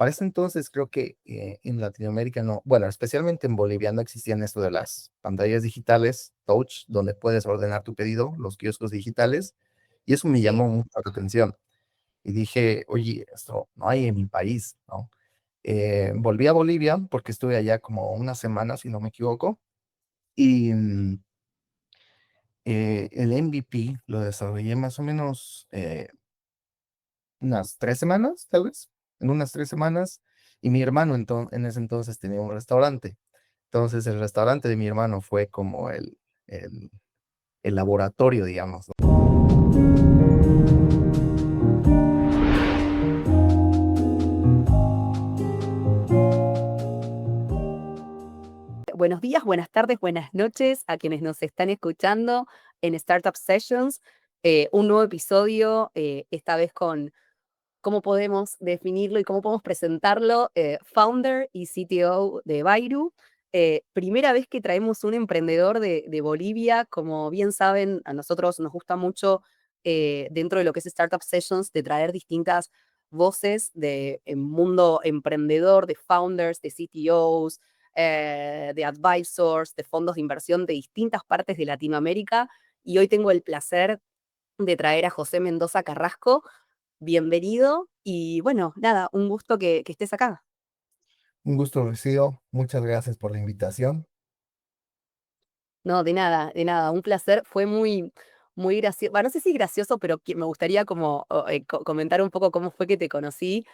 para ese entonces creo que en Latinoamérica no, bueno, especialmente en Bolivia no existían esto de las pantallas digitales, touch, donde puedes ordenar tu pedido, los kioscos digitales, y eso me Sí. llamó mucho la atención. Y dije, oye, esto no hay en mi país, ¿no? Volví a Bolivia porque estuve allá como una semana, si no me equivoco, y el MVP lo desarrollé más o menos unas 3 semanas, tal vez, en unas 3 semanas, y mi hermano en ese entonces tenía un restaurante. Entonces el restaurante de mi hermano fue como el, el laboratorio, digamos, ¿no? Buenos días, buenas tardes, buenas noches a quienes nos están escuchando en Startup Sessions. Un nuevo episodio, esta vez con cómo podemos definirlo y cómo podemos presentarlo. Founder y CTO de Baidu. Primera vez que traemos un emprendedor de Bolivia. Como bien saben, a nosotros nos gusta mucho dentro de lo que es Startup Sessions de traer distintas voces del mundo emprendedor, de founders, de CTOs, de advisors, de fondos de inversión de distintas partes de Latinoamérica. Y hoy tengo el placer de traer a José Mendoza Carrasco. Bienvenido y bueno, nada, un gusto que estés acá. Un gusto, Rocío. Muchas gracias por la invitación. No, de nada, un placer. Fue muy gracioso, no sé si gracioso, pero me gustaría como comentar un poco cómo fue que te conocí.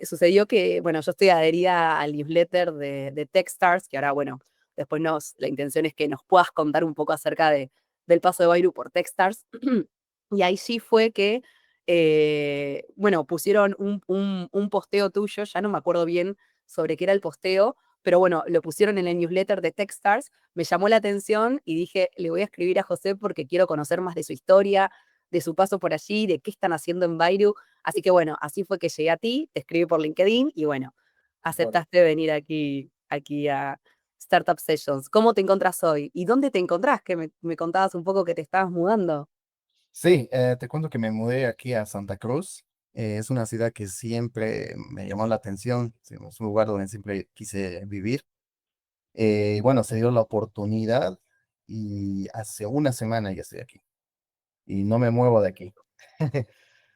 Sucedió que, bueno, yo estoy adherida al newsletter de Techstars, que ahora, bueno, después la intención es que nos puedas contar un poco acerca del paso de Baidu por Techstars. Y ahí sí fue que, bueno, pusieron un posteo tuyo, ya no me acuerdo bien sobre qué era el posteo, pero bueno, lo pusieron en el newsletter de Techstars. Me llamó la atención y dije, le voy a escribir a José porque quiero conocer más de su historia, de su paso por allí, de qué están haciendo en Baidu. Así que bueno, así fue que llegué a ti, te escribí por LinkedIn y bueno, Bueno, aceptaste venir aquí a Startup Sessions. ¿Cómo te encontrás hoy? ¿Y dónde te encontrás? Que me contabas un poco que te estabas mudando. sí, te cuento que me mudé aquí a Santa Cruz. Es una ciudad que siempre me llamó la atención, sí, es un lugar donde siempre quise vivir. Bueno, se dio la oportunidad y hace una semana ya estoy aquí y no me muevo de aquí.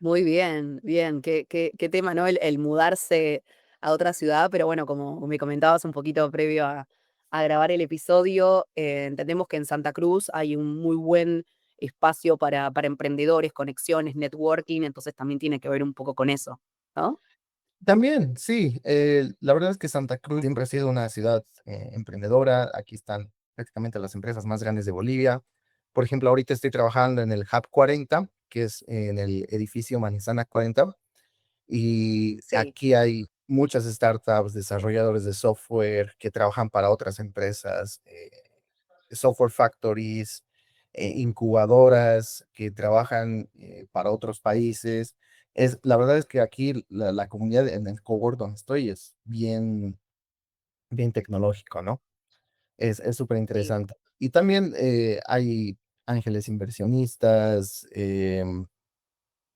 Muy bien, bien. Qué tema, ¿no? El mudarse a otra ciudad, pero bueno, como me comentabas un poquito previo a grabar el episodio, entendemos que en Santa Cruz hay un muy buen espacio para emprendedores, conexiones, networking, entonces también tiene que ver un poco con eso, ¿no? También, sí, la verdad es que Santa Cruz siempre ha sido una ciudad emprendedora. Aquí están prácticamente las empresas más grandes de Bolivia. Por ejemplo, ahorita estoy trabajando en el Hub 40, que es en el edificio Manizana 40, y Sí. aquí hay muchas startups, desarrolladores de software que trabajan para otras empresas, software factories, incubadoras que trabajan para otros países. La verdad es que aquí la comunidad en el cohort donde estoy es bien, bien tecnológico, ¿no? Es súper Sí. interesante. Y también hay ángeles inversionistas,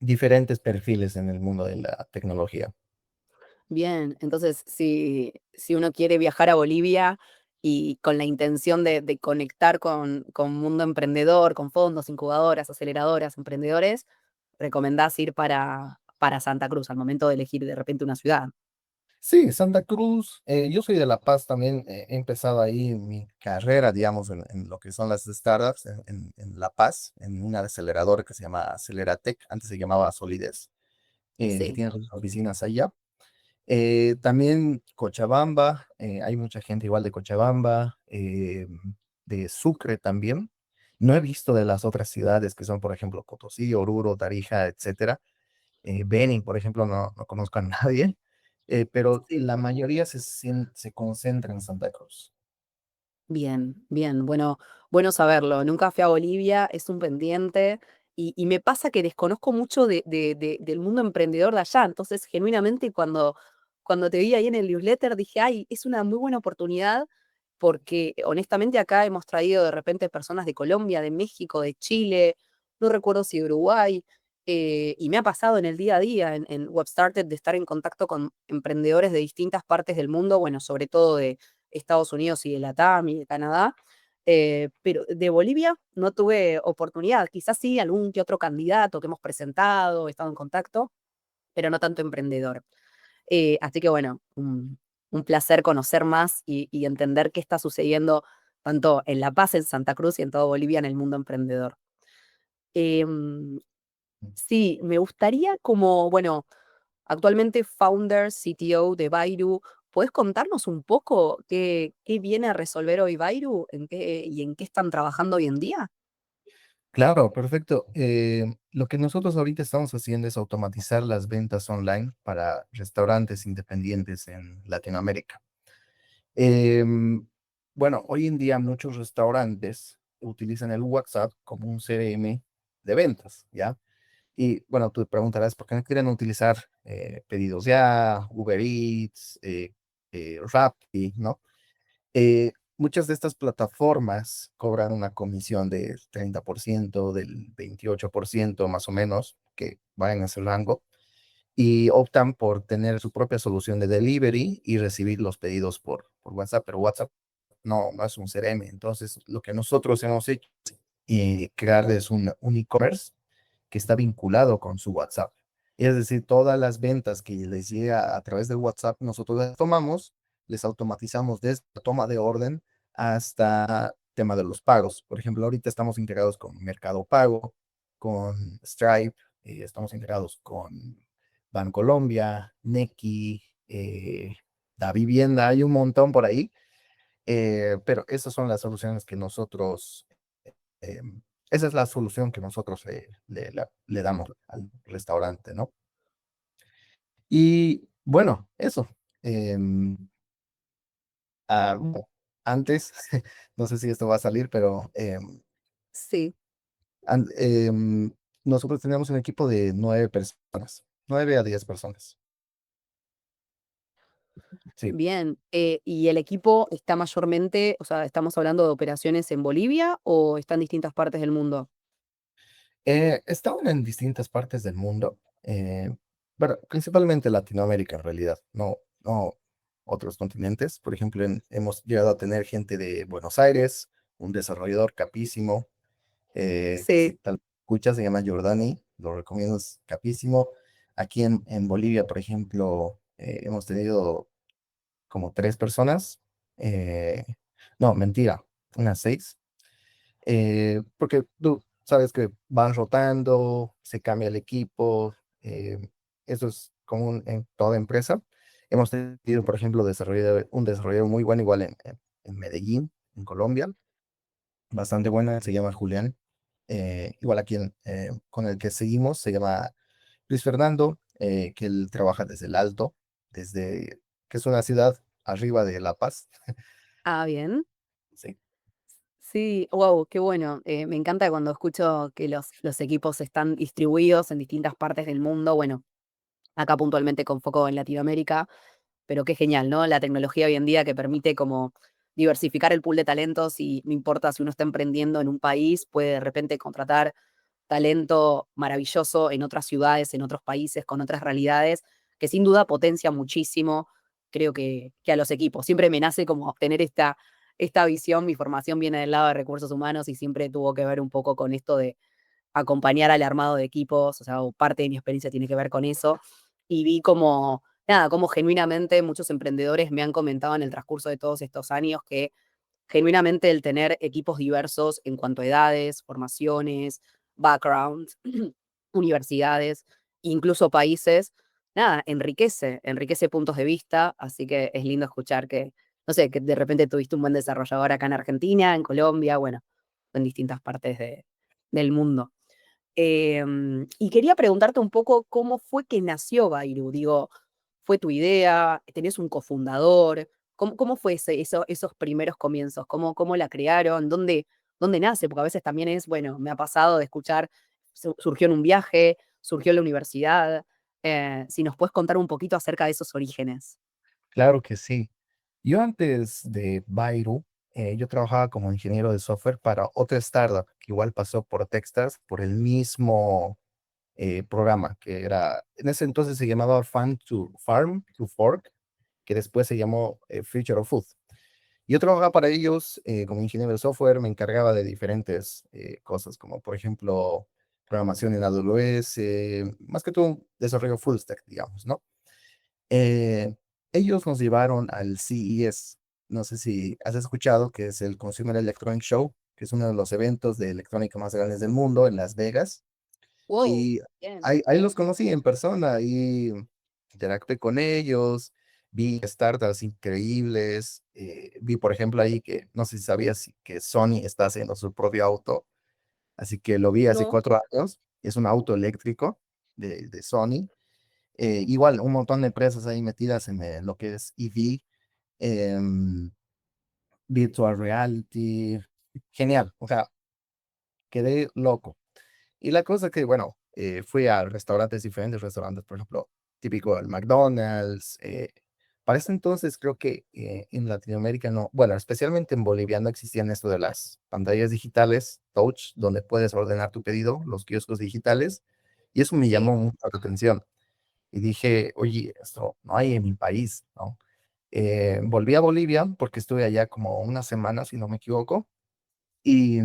diferentes perfiles en el mundo de la tecnología. Bien, entonces si uno quiere viajar a Bolivia y con la intención de conectar con mundo emprendedor, con fondos, incubadoras, aceleradoras, emprendedores, recomendás ir para Santa Cruz al momento de elegir de repente una ciudad. Sí, Santa Cruz, yo soy de La Paz también, he empezado ahí mi carrera, digamos, en lo que son las startups en La Paz, en una aceleradora que se llama Aceleratec, antes se llamaba Solidez, que Sí, tiene sus oficinas allá. También Cochabamba, hay mucha gente igual de Cochabamba, de Sucre también. No he visto de las otras ciudades que son, por ejemplo, Potosí, Oruro, Tarija, etcétera. Beni, por ejemplo, no conozco a nadie, pero sí. la mayoría se concentra en Santa Cruz. Bien, bien, bueno saberlo. Nunca fui a Bolivia, es un pendiente y me pasa que desconozco mucho del mundo emprendedor de allá. Entonces, genuinamente, cuando te vi ahí en el newsletter, dije, ay, es una muy buena oportunidad porque honestamente acá hemos traído de repente personas de Colombia, de México, de Chile, no recuerdo si de Uruguay, Y me ha pasado en el día a día en WebStarted de estar en contacto con emprendedores de distintas partes del mundo, bueno, sobre todo de Estados Unidos y de Latam y de Canadá, pero de Bolivia no tuve oportunidad. Quizás sí algún que otro candidato que hemos presentado, he estado en contacto, pero no tanto emprendedor. Así que bueno, un placer conocer más y entender qué está sucediendo tanto en La Paz, en Santa Cruz y en todo Bolivia en el mundo emprendedor. Em, sí, me gustaría como, bueno, actualmente founder, CTO de Baidu, ¿puedes contarnos un poco qué viene a resolver hoy Baidu y en qué están trabajando hoy en día? Claro, perfecto. Lo que nosotros ahorita estamos haciendo es automatizar las ventas online para restaurantes independientes en Latinoamérica. Em, bueno, hoy en día muchos restaurantes utilizan el WhatsApp como un CRM de ventas, ¿ya? Y bueno, tú te preguntarás por qué no quieren utilizar Pedidos Ya, Uber Eats, Rappi, ¿no? Muchas de estas plataformas cobran una comisión del 30%, del 28% más o menos, que va en ese rango, y optan por tener su propia solución de delivery y recibir los pedidos por WhatsApp, pero WhatsApp no es un CRM. Entonces, lo que nosotros hemos hecho es crearles un e-commerce que está vinculado con su WhatsApp. Es decir, todas las ventas que les llega a través del WhatsApp, nosotros las tomamos, les automatizamos desde la toma de orden hasta tema de los pagos. Por ejemplo, ahorita estamos integrados con Mercado Pago, con Stripe, estamos integrados con Bancolombia, Nequi, Da Vivienda, hay un montón por ahí, pero esas son las soluciones que nosotros esa es la solución que nosotros le damos al restaurante, ¿no? Y bueno, eso. em, bueno, antes, no sé si esto va a salir, pero Sí, an- em, nosotros teníamos un equipo de 9 personas, 9 a 10 personas. Sí. bien. ¿Y el equipo está mayormente, o sea, estamos hablando de operaciones en Bolivia o está en distintas partes del mundo? Estaban en distintas partes del mundo, pero principalmente Latinoamérica en realidad, no otros continentes. Por ejemplo, hemos llegado a tener gente de Buenos Aires, un desarrollador capísimo, que si Sí. tal escuchas se llama Jordani, lo recomiendo, es capísimo. Aquí en Bolivia, por ejemplo, hemos tenido como 3 personas, eh, no, mentira, unas 6, porque tú sabes que van rotando, se cambia el equipo, eso es común en toda empresa. Hemos tenido, por ejemplo, un desarrollador muy bueno igual en Medellín, en Colombia, bastante buena, se llama Julián. Igual aquí con el que seguimos se llama Luis Fernando, que él trabaja desde el Alto, desde que es una ciudad arriba de La Paz. Ah, bien. Sí, Sí, wow, qué bueno. Me encanta cuando escucho que los equipos están distribuidos en distintas partes del mundo. Bueno, acá puntualmente con foco en Latinoamérica, pero qué genial, ¿no? La tecnología hoy en día que permite como diversificar el pool de talentos y no importa si uno está emprendiendo en un país, puede de repente contratar talento maravilloso en otras ciudades, en otros países, con otras realidades, que sin duda potencia muchísimo, creo que a los equipos. Siempre me nace como tener esta visión, mi formación viene del lado de recursos humanos y siempre tuvo que ver un poco con esto de acompañar al armado de equipos, o sea, o parte de mi experiencia tiene que ver con eso. Y vi como, nada, como genuinamente muchos emprendedores me han comentado en el transcurso de todos estos años que genuinamente el tener equipos diversos en cuanto a edades, formaciones, backgrounds, universidades, incluso países, nada, enriquece puntos de vista, así que es lindo escuchar que, no sé, que de repente tuviste un buen desarrollador acá en Argentina, en Colombia, bueno, en distintas partes del mundo. Y quería preguntarte un poco cómo fue que nació Baidu. Digo, ¿fue tu idea? ¿Tenés un cofundador? ¿Cómo fue esos primeros comienzos? ¿Cómo la crearon? ¿Dónde nace? Porque a veces también es, bueno, me ha pasado de escuchar, surgió en un viaje, surgió en la universidad. Si nos puedes contar un poquito acerca de esos orígenes. claro que sí. Yo antes de Baidu, yo trabajaba como ingeniero de software para otra startup que igual pasó por Techstars, por el mismo programa, que era, en ese entonces se llamaba Farm to Fork, que después se llamó Future of Food. Yo trabajaba para ellos como ingeniero de software, me encargaba de diferentes cosas, como por ejemplo programación en AWS, más que todo desarrollo full stack, digamos, ¿no? Eh, Ellos nos llevaron al CES, no sé si has escuchado, que es el Consumer Electronic Show, que es uno de los eventos de electrónica más grandes del mundo en Las Vegas. Wow, Y bien. ahí los conocí en persona y interactué con ellos, vi startups increíbles, vi por ejemplo ahí que no sé si sabías que Sony está haciendo su propio auto, así que lo vi hace No, 4 años, es un auto eléctrico de Sony. Igual, un montón de empresas ahí metidas en lo que es EV, em, virtual reality, genial, o sea, quedé loco. Y la cosa que, bueno, fui a restaurantes, diferentes restaurantes, por ejemplo, típico el McDonald's. Para ese entonces creo que en Latinoamérica no, bueno, especialmente en Bolivia no existían esto de las pantallas digitales, touch, donde puedes ordenar tu pedido, los kioscos digitales, y eso me sí. llamó mucho la atención. Y dije, oye, esto no hay en mi país, ¿no? Volví a Bolivia porque estuve allá como una semana, si no me equivoco, y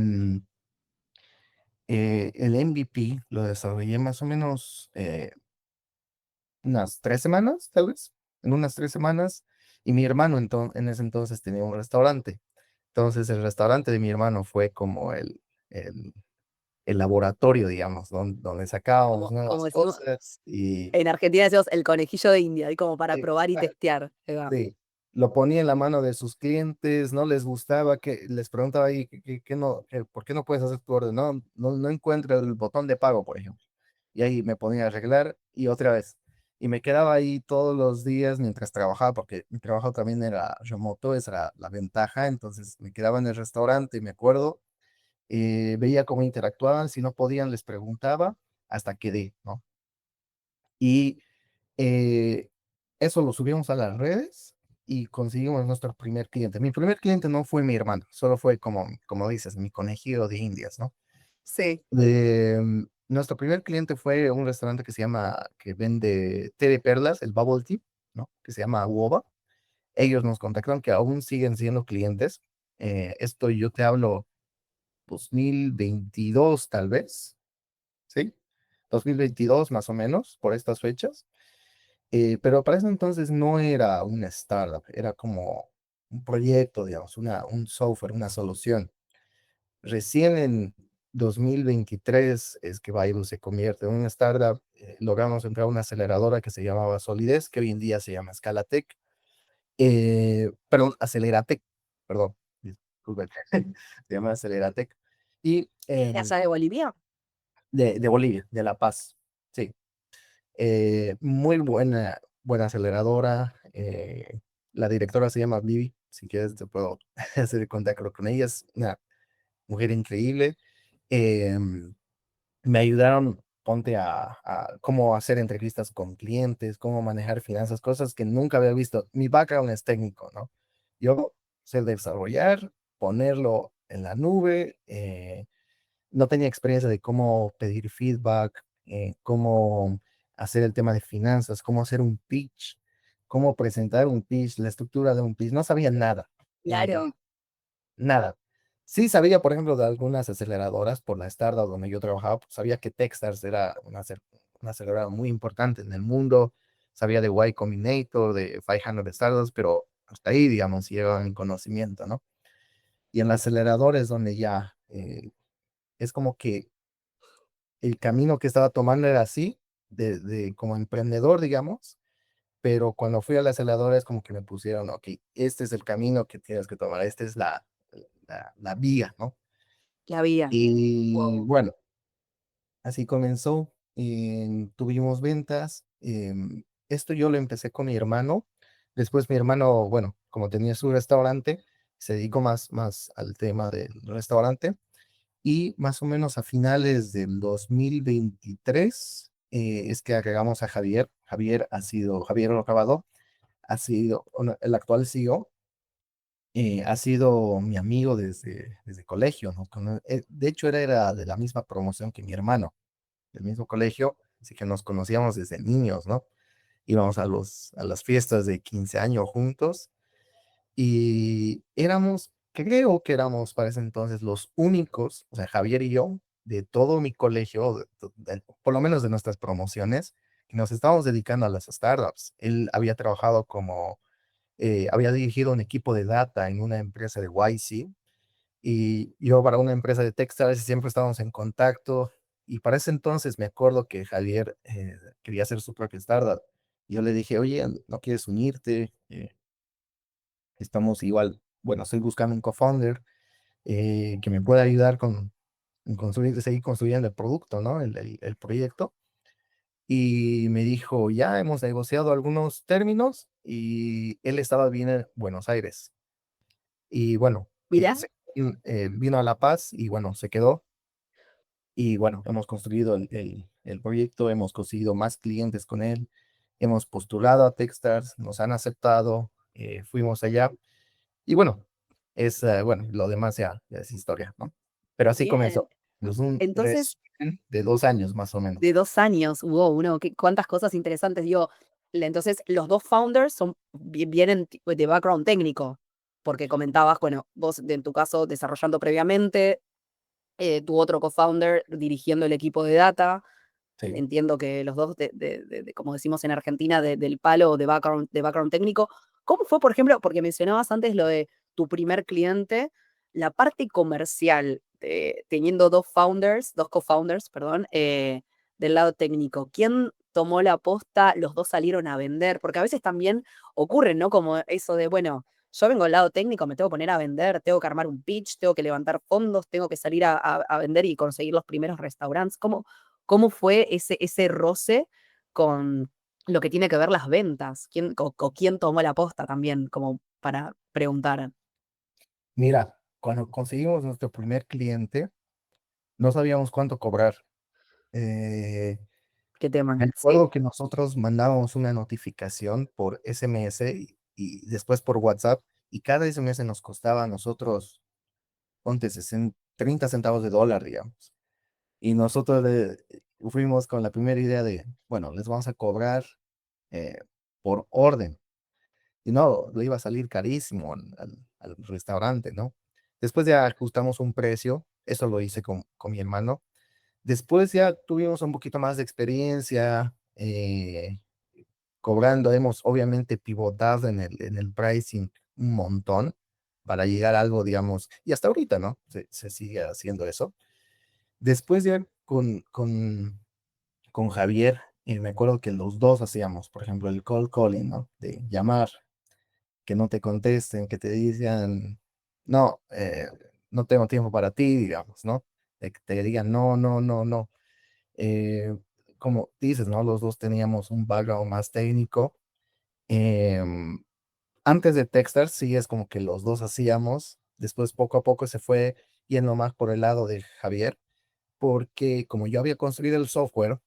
el MVP lo desarrollé más o menos unas 3 semanas, tal vez, en unas 3 semanas, y mi hermano en ese entonces tenía un restaurante. Entonces el restaurante de mi hermano fue como el, el laboratorio, digamos, donde sacábamos Como nuevas decimos, cosas y en Argentina decimos el conejillo de India, y como para probar y exacto, testear. Ahí va. sí, lo ponía en la mano de sus clientes, no les gustaba, que les preguntaba ahí, no, ¿por qué no puedes hacer tu orden? No, no encuentro el botón de pago, por ejemplo. Y ahí me ponía a arreglar y otra vez. Y me quedaba ahí todos los días mientras trabajaba, porque mi trabajo también era remoto, esa era la ventaja. Entonces me quedaba en el restaurante y me acuerdo, veía cómo interactuaban, si no podían les preguntaba hasta que di, ¿no? Y eh, eso lo subimos a las redes y conseguimos nuestro primer cliente. Mi primer cliente no fue mi hermano, solo fue como dices, mi conejillo de Indias, ¿no? Sí. Nuestro primer cliente fue un restaurante que vende té de perlas, el bubble tea, ¿no? Que se llama Uova. Ellos nos contactaron, que aún siguen siendo clientes. Esto yo te hablo 2022 tal vez, ¿sí? 2022 más o menos, por estas fechas. Pero para ese entonces no era una startup, era como un proyecto, digamos, un software, una solución. Recién en 2023 es que Baidu se convierte en una startup. Logramos entrar a una aceleradora que se llamaba Solidez, que hoy en día se llama Scalatec, perdón, Aceleratec, perdón, disculpen, se llama Aceleratec, y ¿De allá de Bolivia? de Bolivia, de La Paz, sí. Muy buena aceleradora. La directora se llama Vivi, si quieres te puedo hacer contacto con ella, es una mujer increíble. Em, Me ayudaron, ponte a cómo hacer entrevistas con clientes, cómo manejar finanzas, cosas que nunca había visto. Mi background es técnico, ¿no? Yo sé desarrollar, ponerlo en la nube, no tenía experiencia de cómo pedir feedback, cómo hacer el tema de finanzas, cómo hacer un pitch, cómo presentar un pitch, la estructura de un pitch, no sabía nada. Claro. Nada. Sí sabía, por ejemplo, de algunas aceleradoras por la startup donde yo trabajaba, pues sabía que Techstars era una aceleradora muy importante en el mundo, sabía de Y Combinator, de 500 Startups, pero hasta ahí, digamos, llegaba mi conocimiento, ¿no? Y en la aceleradora es donde ya es como que el camino que estaba tomando era así, como emprendedor, digamos, pero cuando fui a la aceleradora es como que me pusieron, ok, este es el camino que tienes que tomar, esta es la vía, ¿no? La vida. Y Wow. bueno, así comenzó. Tuvimos ventas. Esto yo lo empecé con mi hermano. Después mi hermano, bueno, como tenía su restaurante, se dedicó más al tema del restaurante. Y más o menos a finales del 2023 es que agregamos a Javier. Javier Rocabado, ha sido bueno, el actual CEO. Ha sido mi amigo desde colegio, ¿no? De hecho, era de la misma promoción que mi hermano, del mismo colegio. así que nos conocíamos desde niños, ¿no? Íbamos a las fiestas de 15 años juntos y éramos, creo que éramos para ese entonces los únicos, o sea, Javier y yo, de todo mi colegio, por lo menos de nuestras promociones, que nos estábamos dedicando a las startups. Él había trabajado como, había dirigido un equipo de data en una empresa de YC y yo para una empresa de textiles siempre estábamos en contacto. Y para ese entonces me acuerdo que Javier quería hacer su propia startup. Y yo le dije, oye, ¿no quieres unirte? Estamos igual, bueno, estoy buscando un co-founder que me pueda ayudar con construir, seguir construyendo el producto, ¿no? El proyecto. Y me dijo, ya hemos negociado algunos términos y él estaba bien en Buenos Aires. Y bueno, Mirá, vino a La Paz y bueno, se quedó. Y bueno, hemos construido el proyecto, hemos conseguido más clientes con él, hemos postulado a Techstars, nos han aceptado, fuimos allá. Y bueno, bueno, lo demás ya es historia, ¿no? Pero así bien. comenzó. Es un Entonces, resumen de 2 años más o menos. de 2 años, wow, uno, cuántas cosas interesantes. Digo, entonces los 2 founders vienen de background técnico, porque comentabas, bueno, vos en tu caso desarrollando previamente, tu otro co-founder dirigiendo el equipo de data. Sí. Entiendo que los dos, como decimos en Argentina, del palo de background técnico. ¿Cómo fue, por ejemplo, porque mencionabas antes lo de tu primer cliente, la parte comercial, teniendo dos co-founders, perdón, del lado técnico? ¿Quién tomó la posta? ¿Los dos salieron a vender? Porque a veces también ocurre, ¿no? Como eso de, bueno, yo vengo del lado técnico, me tengo que poner a vender, tengo que armar un pitch, tengo que levantar fondos, tengo que salir a vender y conseguir los primeros restaurantes. ¿Cómo fue ese roce con lo que tiene que ver las ventas? ¿O quién tomó la posta también, como para preguntar? Mira, cuando conseguimos nuestro primer cliente, no sabíamos cuánto cobrar. Eh, ¿Qué tema? Me Sí, acuerdo que nosotros mandábamos una notificación por SMS y después por WhatsApp, y cada SMS nos costaba a nosotros, ponte 60, 30 centavos de dólar, digamos. Y nosotros fuimos con la primera idea de, bueno, les vamos a cobrar eh, por orden. Y no, le iba a salir carísimo al restaurante, ¿no? Después ya ajustamos un precio, eso lo hice con mi hermano. Después ya tuvimos un poquito más de experiencia cobrando, hemos obviamente pivotado en el pricing un montón para llegar a algo, digamos, y hasta ahorita, ¿no? Se sigue haciendo eso. Después ya con Javier, y me acuerdo que los dos hacíamos, por ejemplo, el cold calling, ¿no? De llamar, que no te contesten, que te digan, no, no tengo tiempo para ti, digamos, ¿no? De que te digan, no, no, no, no. Eh, Como dices, ¿no? Los dos teníamos un background más técnico. Em, Antes de Techstars, sí es como que los dos hacíamos. Después, poco a poco, se fue yendo más por el lado de Javier, porque como yo había construido el software,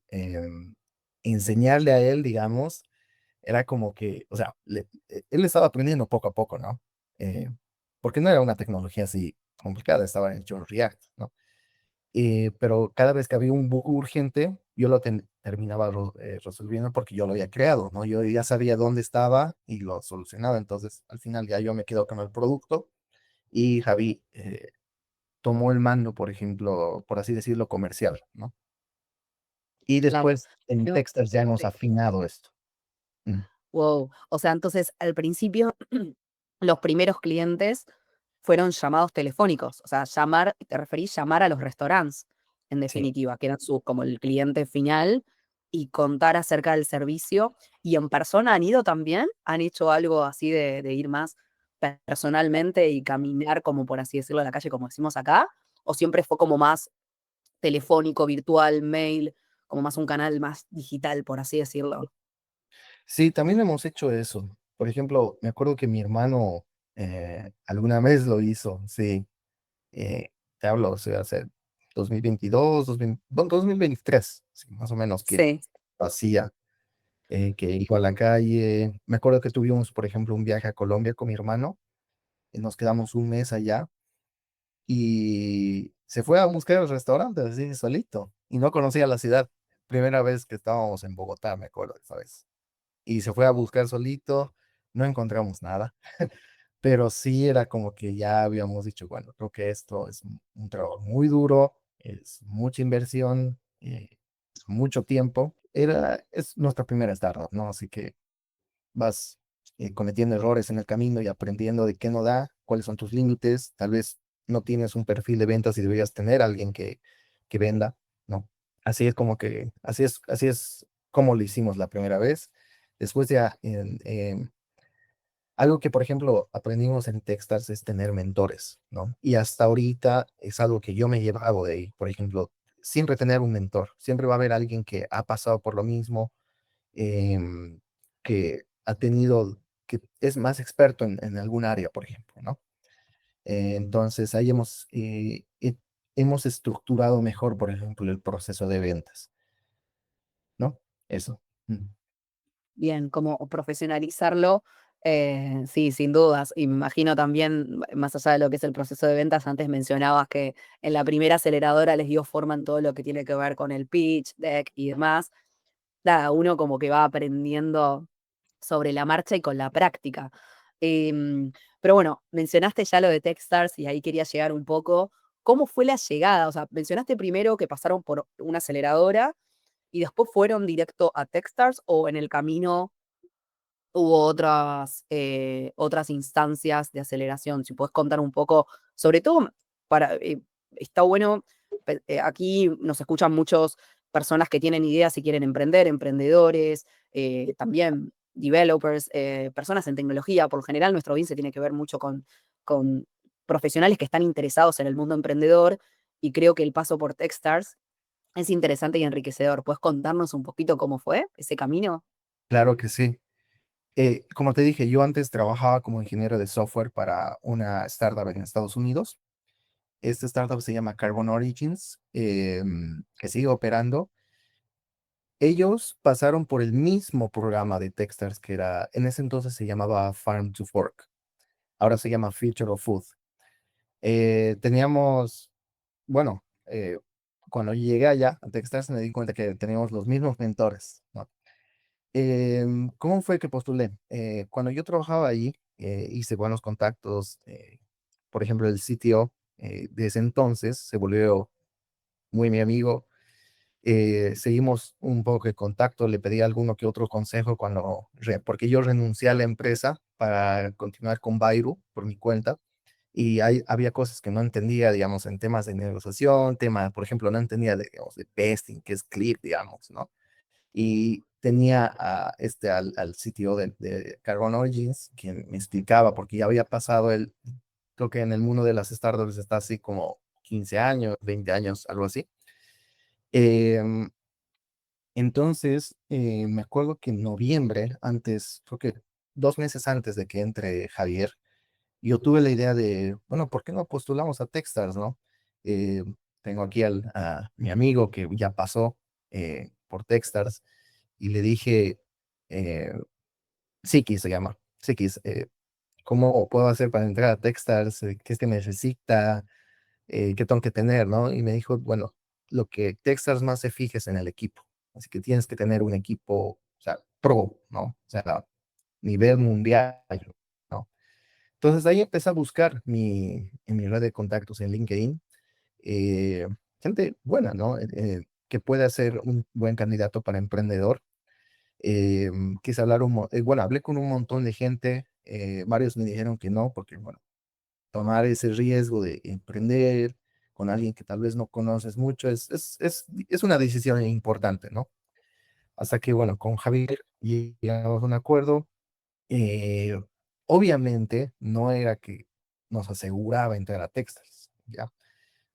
em, enseñarle a él, digamos, era como que, o sea, él estaba aprendiendo poco a poco, ¿no? Eh, Porque no era una tecnología así complicada, estaba hecho en React, ¿no? Pero cada vez que había un bug urgente, yo lo terminaba resolviendo porque yo lo había creado, ¿no? Yo ya sabía dónde estaba y lo solucionaba. Entonces, al final ya yo me quedo con el producto y Javi tomó el mando, por ejemplo, por así decirlo, comercial, ¿no? Y claro. después en No, Techstars ya hemos sí. afinado esto. Mm. Wow. O sea, entonces, al principio, los primeros clientes fueron llamados telefónicos. O sea, llamar, te referís llamar a los restaurantes, en Sí. definitiva, que eran como el cliente final, y contar acerca del servicio. ¿Y en persona han ido también? ¿Han hecho algo así de ir más personalmente y caminar, como por así decirlo, a la calle, como decimos acá? ¿O siempre fue como más telefónico, virtual, mail, como más un canal más digital, por así decirlo? Sí, también hemos hecho eso. Por ejemplo, me acuerdo que mi hermano alguna vez lo hizo, sí. Te hablo, o sea, hace 2022, 2023, sí, más o menos, que Sí, hacía, que iba a la calle. Me acuerdo que tuvimos, por ejemplo, un viaje a Colombia con mi hermano, y nos quedamos un mes allá, y se fue a buscar el restaurante así solito, y no conocía la ciudad. primera vez que estábamos en Bogotá, me acuerdo esa vez. Y se fue a buscar solito, no encontramos nada, pero sí era como que ya habíamos dicho, bueno, creo que esto es un trabajo muy duro, es mucha inversión, es mucho tiempo. Es nuestra primera startup, ¿no? Así que vas cometiendo errores en el camino y aprendiendo de qué no da, cuáles son tus límites. Tal vez no tienes un perfil de ventas y deberías tener a alguien que venda, ¿no? Así es como lo hicimos la primera vez. Después ya, algo que, por ejemplo, aprendimos en Techstars es tener mentores, ¿no? Y hasta ahorita es algo que yo me he llevado de ahí. Por ejemplo, siempre tener un mentor. Siempre va a haber alguien que ha pasado por lo mismo, em, que ha tenido, que es más experto en algún área, por ejemplo, ¿no? Entonces ahí hemos estructurado mejor, por ejemplo, el proceso de ventas, ¿no? Eso. Mm. Bien, como profesionalizarlo, sí, sin dudas. Y me imagino también, más allá de lo que es el proceso de ventas, antes mencionabas que en la primera aceleradora les dio forma en todo lo que tiene que ver con el pitch, deck y demás. Nada, uno como que va aprendiendo sobre la marcha y con la práctica. Pero bueno, mencionaste ya lo de Techstars y ahí quería llegar un poco. ¿Cómo fue la llegada? O sea, mencionaste primero que pasaron por una aceleradora y después fueron directo a Techstars o en el camino hubo otras instancias de aceleración. Si puedes contar un poco, sobre todo para, está bueno, aquí nos escuchan muchos personas que tienen ideas y quieren emprender, emprendedores, también developers, personas en tecnología. Por lo general, nuestro bien se tiene que ver mucho con profesionales que están interesados en el mundo emprendedor y creo que el paso por Techstars es interesante y enriquecedor. ¿Puedes contarnos un poquito cómo fue ese camino? Claro que sí. Como te dije, yo antes trabajaba como ingeniero de software para una startup en Estados Unidos. Esta startup se llama Carbon Origins, que sigue operando. Ellos pasaron por el mismo programa de Techstars que era, en ese entonces se llamaba Farm to Fork, ahora se llama Future of Food. Teníamos, bueno, cuando llegué allá a Techstars me di cuenta que teníamos los mismos mentores, ¿no? ¿Cómo fue que postulé? Cuando yo trabajaba allí, hice buenos contactos. Por ejemplo, el CTO de ese entonces se volvió muy mi amigo. Seguimos un poco de contacto, le pedí alguno que otro consejo porque yo renuncié a la empresa para continuar con Bairu por mi cuenta y había cosas que no entendía, digamos, en temas de negociación, por ejemplo, no entendía digamos, de pesting, que es Clip, digamos, ¿no? Y tenía al CTO de Carbon Origins, quien me explicaba, porque ya había pasado creo que en el mundo de las startups está así como 15 años, 20 años, algo así. Em, entonces, me acuerdo que en noviembre, creo que 2 meses antes de que entre Javier, yo tuve la idea de, bueno, ¿por qué no postulamos a Techstars, no? Eh, Tengo aquí a mi amigo que ya pasó por Techstars y le dije, eh, Siki se llama, Sikis, ¿cómo puedo hacer para entrar a Techstars? ¿Qué es que necesita? ¿Qué tengo que tener, no? Y me dijo, bueno, lo que Techstars más se fija es en el equipo, así que tienes que tener un equipo, o sea, pro, ¿no? O sea, nivel mundial, ¿no? Entonces ahí empecé a buscar en mi red de contactos en LinkedIn, eh, gente buena, ¿no? Que pueda ser un buen candidato para emprendedor. Quise hablar bueno, hablé con un montón de gente, varios me dijeron que no, porque, bueno, tomar ese riesgo de emprender con alguien que tal vez no conoces mucho es una decisión importante, ¿no? Hasta que, bueno, con Javier llegamos a un acuerdo. eh, Obviamente no era que nos aseguraba entrar a Texas, ¿ya?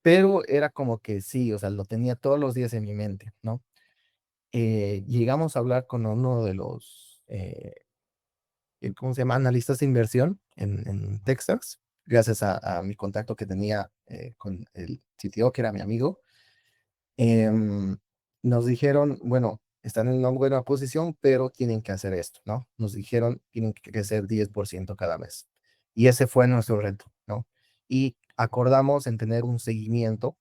Pero era como que sí, o sea, lo tenía todos los días en mi mente, ¿no? Llegamos a hablar con uno de los, ¿cómo se llama? Analistas de inversión en Texas, gracias a mi contacto que tenía con el CTO, que era mi amigo. Em, Nos dijeron, bueno, están en una buena posición, pero tienen que hacer esto, ¿no? Nos dijeron, tienen que crecer 10% cada mes. Y ese fue nuestro reto, ¿no? Y acordamos en tener un seguimiento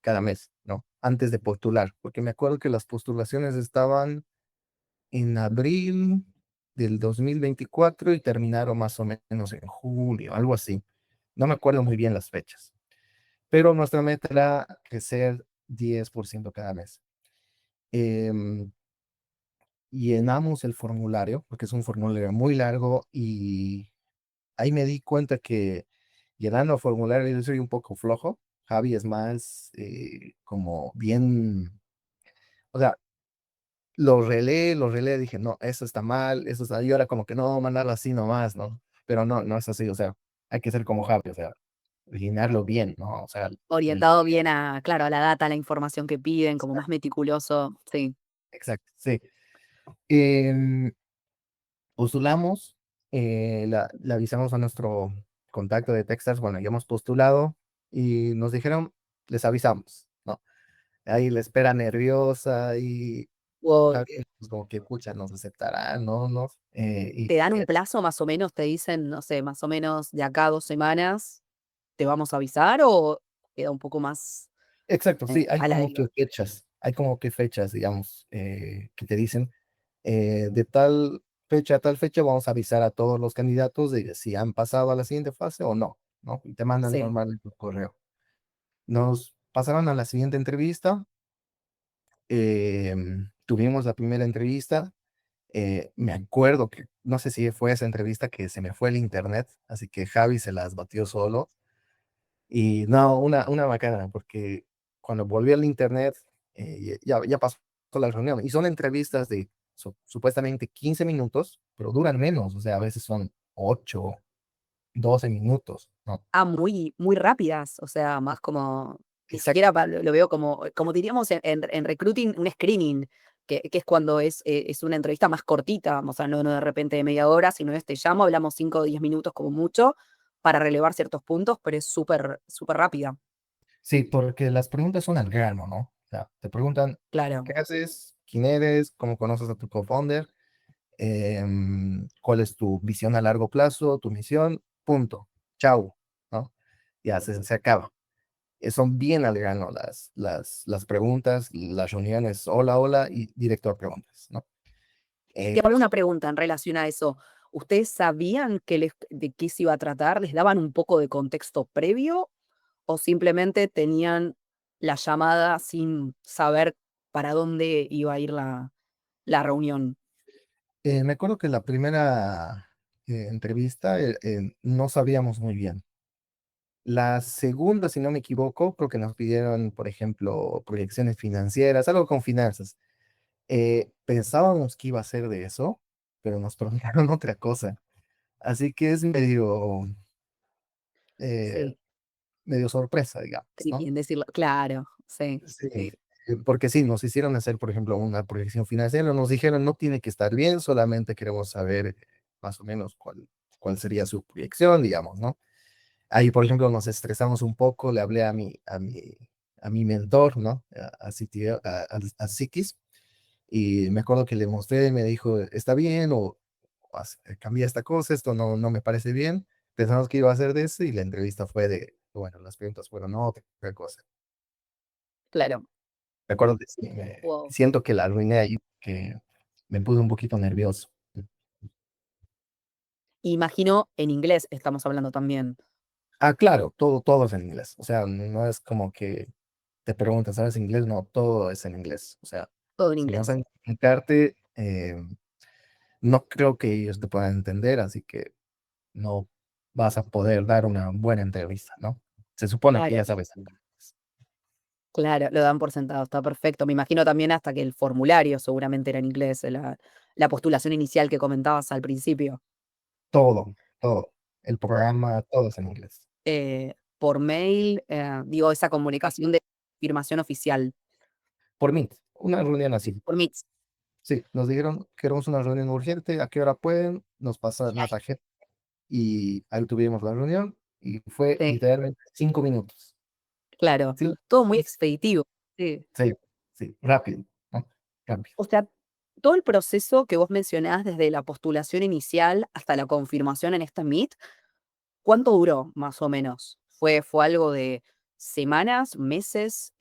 cada mes, ¿no? antes de postular, porque me acuerdo que las postulaciones estaban en abril del 2024 y terminaron más o menos en julio, algo así. No me acuerdo muy bien las fechas, pero nuestra meta era crecer 10% cada mes. Em, Llenamos el formulario, porque es un formulario muy largo y ahí me di cuenta que llenando el formulario yo soy un poco flojo. Javi es más como bien, o sea, lo releé, dije, no, eso está mal, eso está, y ahora como que no, mandarlo así nomás, ¿no? Pero no, no es así, o sea, hay que ser como Javi, o sea, llenarlo bien, ¿no? O sea, Orientado bien a, claro, a la data, a la información que piden, como más meticuloso, sí. exacto, sí. Em, Postulamos, le avisamos a nuestro contacto de Texas, bueno, ya hemos postulado y nos dijeron, les avisamos, ¿no? Ahí la espera nerviosa y O Javier, pues como que, pucha, nos aceptarán, ¿no? ¿No? te dan un plazo más o menos, te dicen, no sé, más o menos de acá a 2 semanas, ¿te vamos a avisar o queda un poco más Exacto, sí, a la deriva? hay como que fechas, digamos, que te dicen, de tal fecha a tal fecha vamos a avisar a todos los candidatos de si han pasado a la siguiente fase o no, ¿no? Y te mandan Sí. normalmente por correo. Nos pasaron a la siguiente entrevista, tuvimos la primera entrevista, me acuerdo que, no sé si fue esa entrevista que se me fue el internet, así que Javi se las batió solo. Y no, una bacana, porque cuando volví al internet, ya pasó la reunión. Y son entrevistas de supuestamente 15 minutos, pero duran menos, o sea, a veces son 8 12 minutos, ¿no? Ah, muy, muy rápidas, o sea, más como, ni Exacto. siquiera lo veo como diríamos en recruiting, un screening, que es cuando es una entrevista más cortita, o sea, no de repente de media hora, sino te llamo, hablamos 5 o 10 minutos como mucho para relevar ciertos puntos, pero es súper, súper rápida. Sí, porque las preguntas son al grano, ¿no? O sea, te preguntan, Claro. ¿qué haces? ¿Quién eres? ¿Cómo conoces a tu co-founder? ¿Cuál es tu visión a largo plazo? ¿Tu misión? Punto. Chau, ¿no? Ya se acaba. Son bien al grano las preguntas, las reuniones, hola, hola, y directo a preguntas, ¿no? Te Eh, hago una pregunta en relación a eso. ¿Ustedes sabían de qué se iba a tratar? ¿Les daban un poco de contexto previo o simplemente tenían la llamada sin saber para dónde iba a ir la reunión? Me acuerdo que la primera entrevista no sabíamos muy bien. La segunda, si no me equivoco, creo que nos pidieron, por ejemplo, proyecciones financieras, algo con finanzas. Pensábamos que iba a ser de eso, pero nos preguntaron otra cosa. Así que es eh, Sí, medio sorpresa, digamos, sí, ¿no? bien decirlo. Claro, sí, Sí, sí, porque sí, nos hicieron hacer, por ejemplo, una proyección financiera, nos dijeron no tiene que estar bien, solamente queremos saber más o menos cuál sería su proyección, digamos, ¿no? Ahí, por ejemplo, nos estresamos un poco, le hablé a mi mentor, ¿no? A CTO, Psiquis, y me acuerdo que le mostré y me dijo, está bien, cambia esta cosa, esto no me parece bien. Pensamos que iba a ser de eso y la entrevista fue bueno, las preguntas fueron otra cosa. claro. Me acuerdo que sí, Wow. siento que la arruiné ahí, que me puse un poquito nervioso. Imagino en inglés estamos hablando también, Ah, claro, todo es en inglés. O sea, no es como que te preguntan, ¿sabes inglés? No, todo es en inglés. O sea, todo en si no inglés. saben comunicarte, no creo que ellos te puedan entender, así que no vas a poder dar una buena entrevista, ¿no? Se supone que Claro, ya sabes inglés. claro, lo dan por sentado, está perfecto. Me imagino también hasta que el formulario seguramente era en inglés, la postulación inicial que comentabas al principio. Todo. El programa, todo es en inglés. Por mail, digo, esa comunicación de firmación oficial, Por Meet, una reunión así. por Meets. Sí, nos dijeron, queremos una reunión urgente, ¿a qué hora pueden? Nos pasan la tarjeta y ahí tuvimos la reunión y fue Sí, literalmente 5 minutos. claro, Sí, todo muy expeditivo. Sí. sí, sí, rápido, ¿no? Rápido. O sea, todo el proceso que vos mencionás desde la postulación inicial hasta la confirmación en este Meet, ¿cuánto duró más o menos? ¿Fue algo de semanas, meses?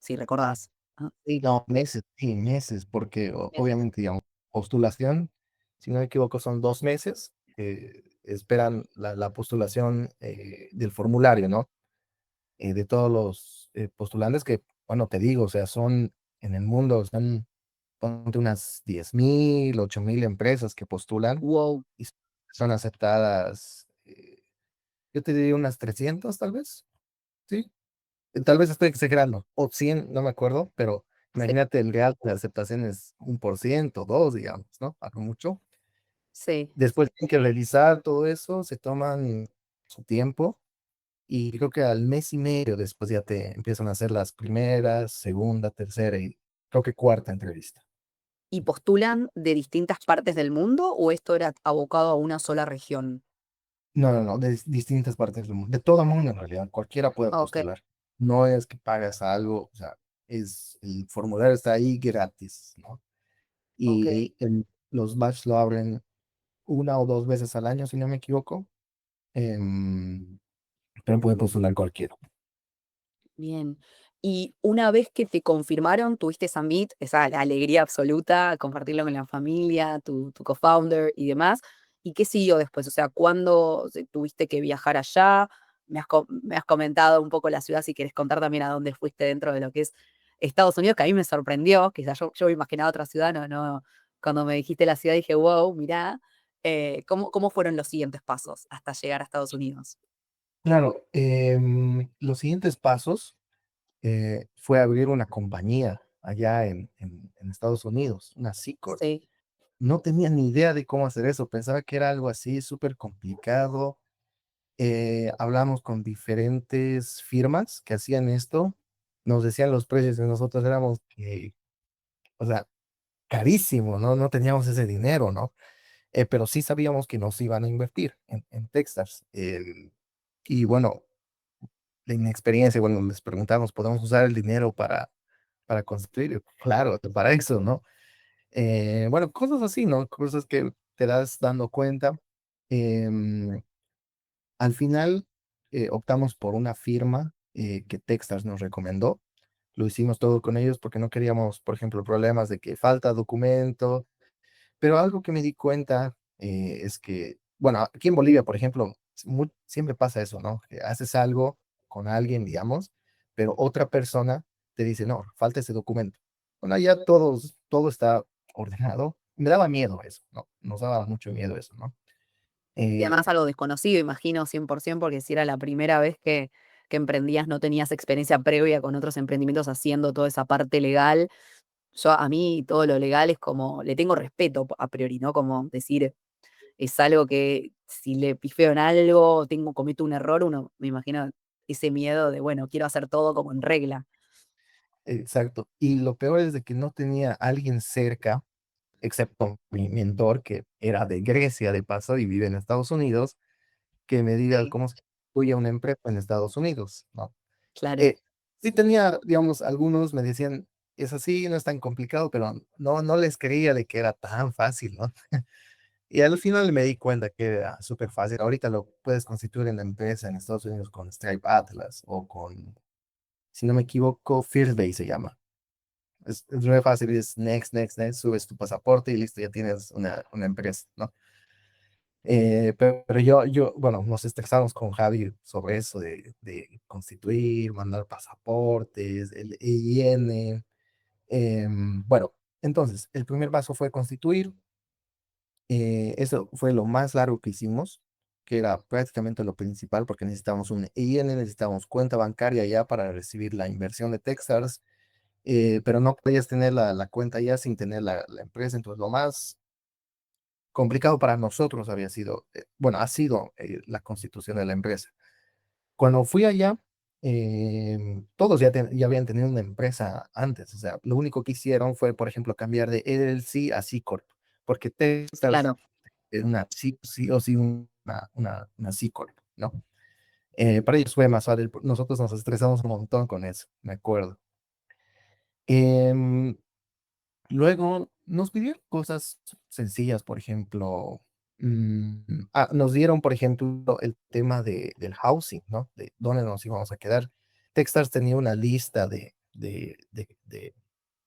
si recordás. Ah, Sí, no, meses, sí, meses, porque bien. obviamente, digamos, postulación, si no me equivoco, son 2 meses, esperan la postulación del formulario, ¿no? De todos los postulantes que, bueno, te digo, o sea, son en el mundo, son, ponte unas 10,000, 8,000 empresas que postulan Wow, y son aceptadas, yo te diría unas 300 tal vez, ¿sí? Tal vez estoy exagerando, o 100 no me acuerdo, pero sí, imagínate el real de aceptación es 1%, 2, digamos, ¿no? A lo mucho. sí. Después tienen que realizar todo eso, se toman su tiempo y creo que al mes y medio después ya te empiezan a hacer las primeras, segunda, tercera y creo que cuarta entrevista. ¿Y postulan de distintas partes del mundo o esto era abocado a una sola región? No, no, no, de distintas partes del mundo, de todo el mundo en realidad, cualquiera puede Ok, postular. No es que pagas algo, o sea, el formulario está ahí gratis, ¿no? ok. Y los batch lo abren una o 2 veces al año, si no me equivoco, em, pero puede postular cualquiera. Bien. Y una vez que te confirmaron, tuviste esa meet, esa alegría absoluta, compartirlo con la familia, tu co-founder y demás. ¿Y qué siguió después? O sea, ¿cuándo tuviste que viajar allá? Me has comentado un poco la ciudad, si quieres contar también a dónde fuiste dentro de lo que es Estados Unidos, que a mí me sorprendió, quizás yo me imaginaba otra ciudad, no, cuando me dijiste la ciudad dije, wow, mirá, ¿cómo fueron los siguientes pasos hasta llegar a Estados Unidos? Claro, los siguientes pasos fue abrir una compañía allá en Estados Unidos, una C Corp. Sí, No tenía ni idea de cómo hacer eso, pensaba que era algo así súper complicado. Hablamos con diferentes firmas que hacían esto, nos decían los precios y nosotros éramos, o sea, carísimo, ¿no? No teníamos ese dinero, ¿no? Pero sí sabíamos que nos iban a invertir en Techstars. Y bueno, la inexperiencia, bueno, les preguntamos, ¿podemos usar el dinero para construir? Claro, para eso, ¿no? Bueno, cosas así, ¿no? Cosas que te das dando cuenta. Em, Al final optamos por una firma que Techstars nos recomendó. Lo hicimos todo con ellos porque no queríamos, por ejemplo, problemas de que falta documento. Pero algo que me di cuenta es que, bueno, aquí en Bolivia, por ejemplo, siempre pasa eso, ¿no? Que haces algo con alguien, digamos, pero otra persona te dice, no, falta ese documento. Bueno, ya todo está ordenado. Me daba miedo eso, ¿no? Nos daba mucho miedo eso, ¿no? y Eh, además algo desconocido, imagino, 100%, porque si era la primera vez que emprendías, no tenías experiencia previa con otros emprendimientos haciendo toda esa parte legal. Yo a mí todo lo legal es como, le tengo respeto a priori, ¿no? Como decir, es algo que si le pifeo en algo, cometo un error, uno me imagino ese miedo de, bueno, quiero hacer todo como en regla. exacto. Y lo peor es de que no tenía alguien cerca, excepto mi mentor, que era de Grecia de paso y vive en Estados Unidos, que me diga Sí, cómo se construye una empresa en Estados Unidos, ¿no? claro. Eh, sí tenía, digamos, algunos me decían, es así, no es tan complicado, pero no les creía de que era tan fácil, ¿no? Y al final me di cuenta que era súper fácil. Ahorita lo puedes constituir en la empresa en Estados Unidos con Stripe Atlas o con, si no me equivoco, Firstbase se llama. Es muy fácil, es next, next, next, subes tu pasaporte y listo, ya tienes una empresa, ¿no? Pero bueno, nos estresamos con Javi sobre eso de constituir, mandar pasaportes, el EIN. Bueno, entonces, el primer paso fue constituir. Eso fue lo más largo que hicimos, que era prácticamente lo principal, porque necesitábamos un EIN, necesitábamos cuenta bancaria ya para recibir la inversión de Techstars, pero no podías tener la cuenta ya sin tener la empresa. Entonces, lo más complicado para nosotros había sido, bueno, ha sido la constitución de la empresa. Cuando fui allá, todos ya habían tenido una empresa antes, o sea, lo único que hicieron fue, por ejemplo, cambiar de LLC a C Corp, porque Techstars Claro. es una sí o sí una C Corp, ¿no? Para ellos fue más fácil, nosotros nos estresamos un montón con eso, me acuerdo. Em, Luego nos pidieron cosas sencillas, por ejemplo, nos dieron, por ejemplo, el tema del housing, ¿no? De dónde nos íbamos a quedar. Techstars tenía una lista de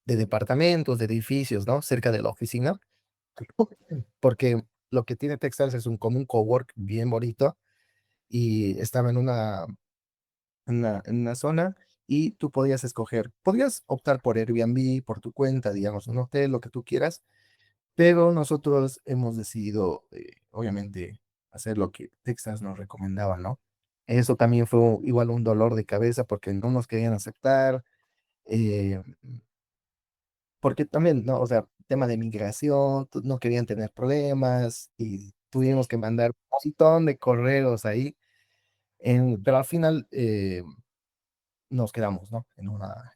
departamentos, de edificios, ¿no? Cerca de la oficina, porque lo que tiene Texas es como un cowork bien bonito y estaba en una zona y tú podías optar por Airbnb, por tu cuenta, digamos, un hotel, lo que tú quieras, pero nosotros hemos decidido, obviamente, hacer lo que Texas nos recomendaba, ¿no? Eso también fue igual un dolor de cabeza porque no nos querían aceptar, eh, porque también, ¿no? O sea, tema de migración, no querían tener problemas y tuvimos que mandar un montón de correos ahí, pero al final nos quedamos, ¿no?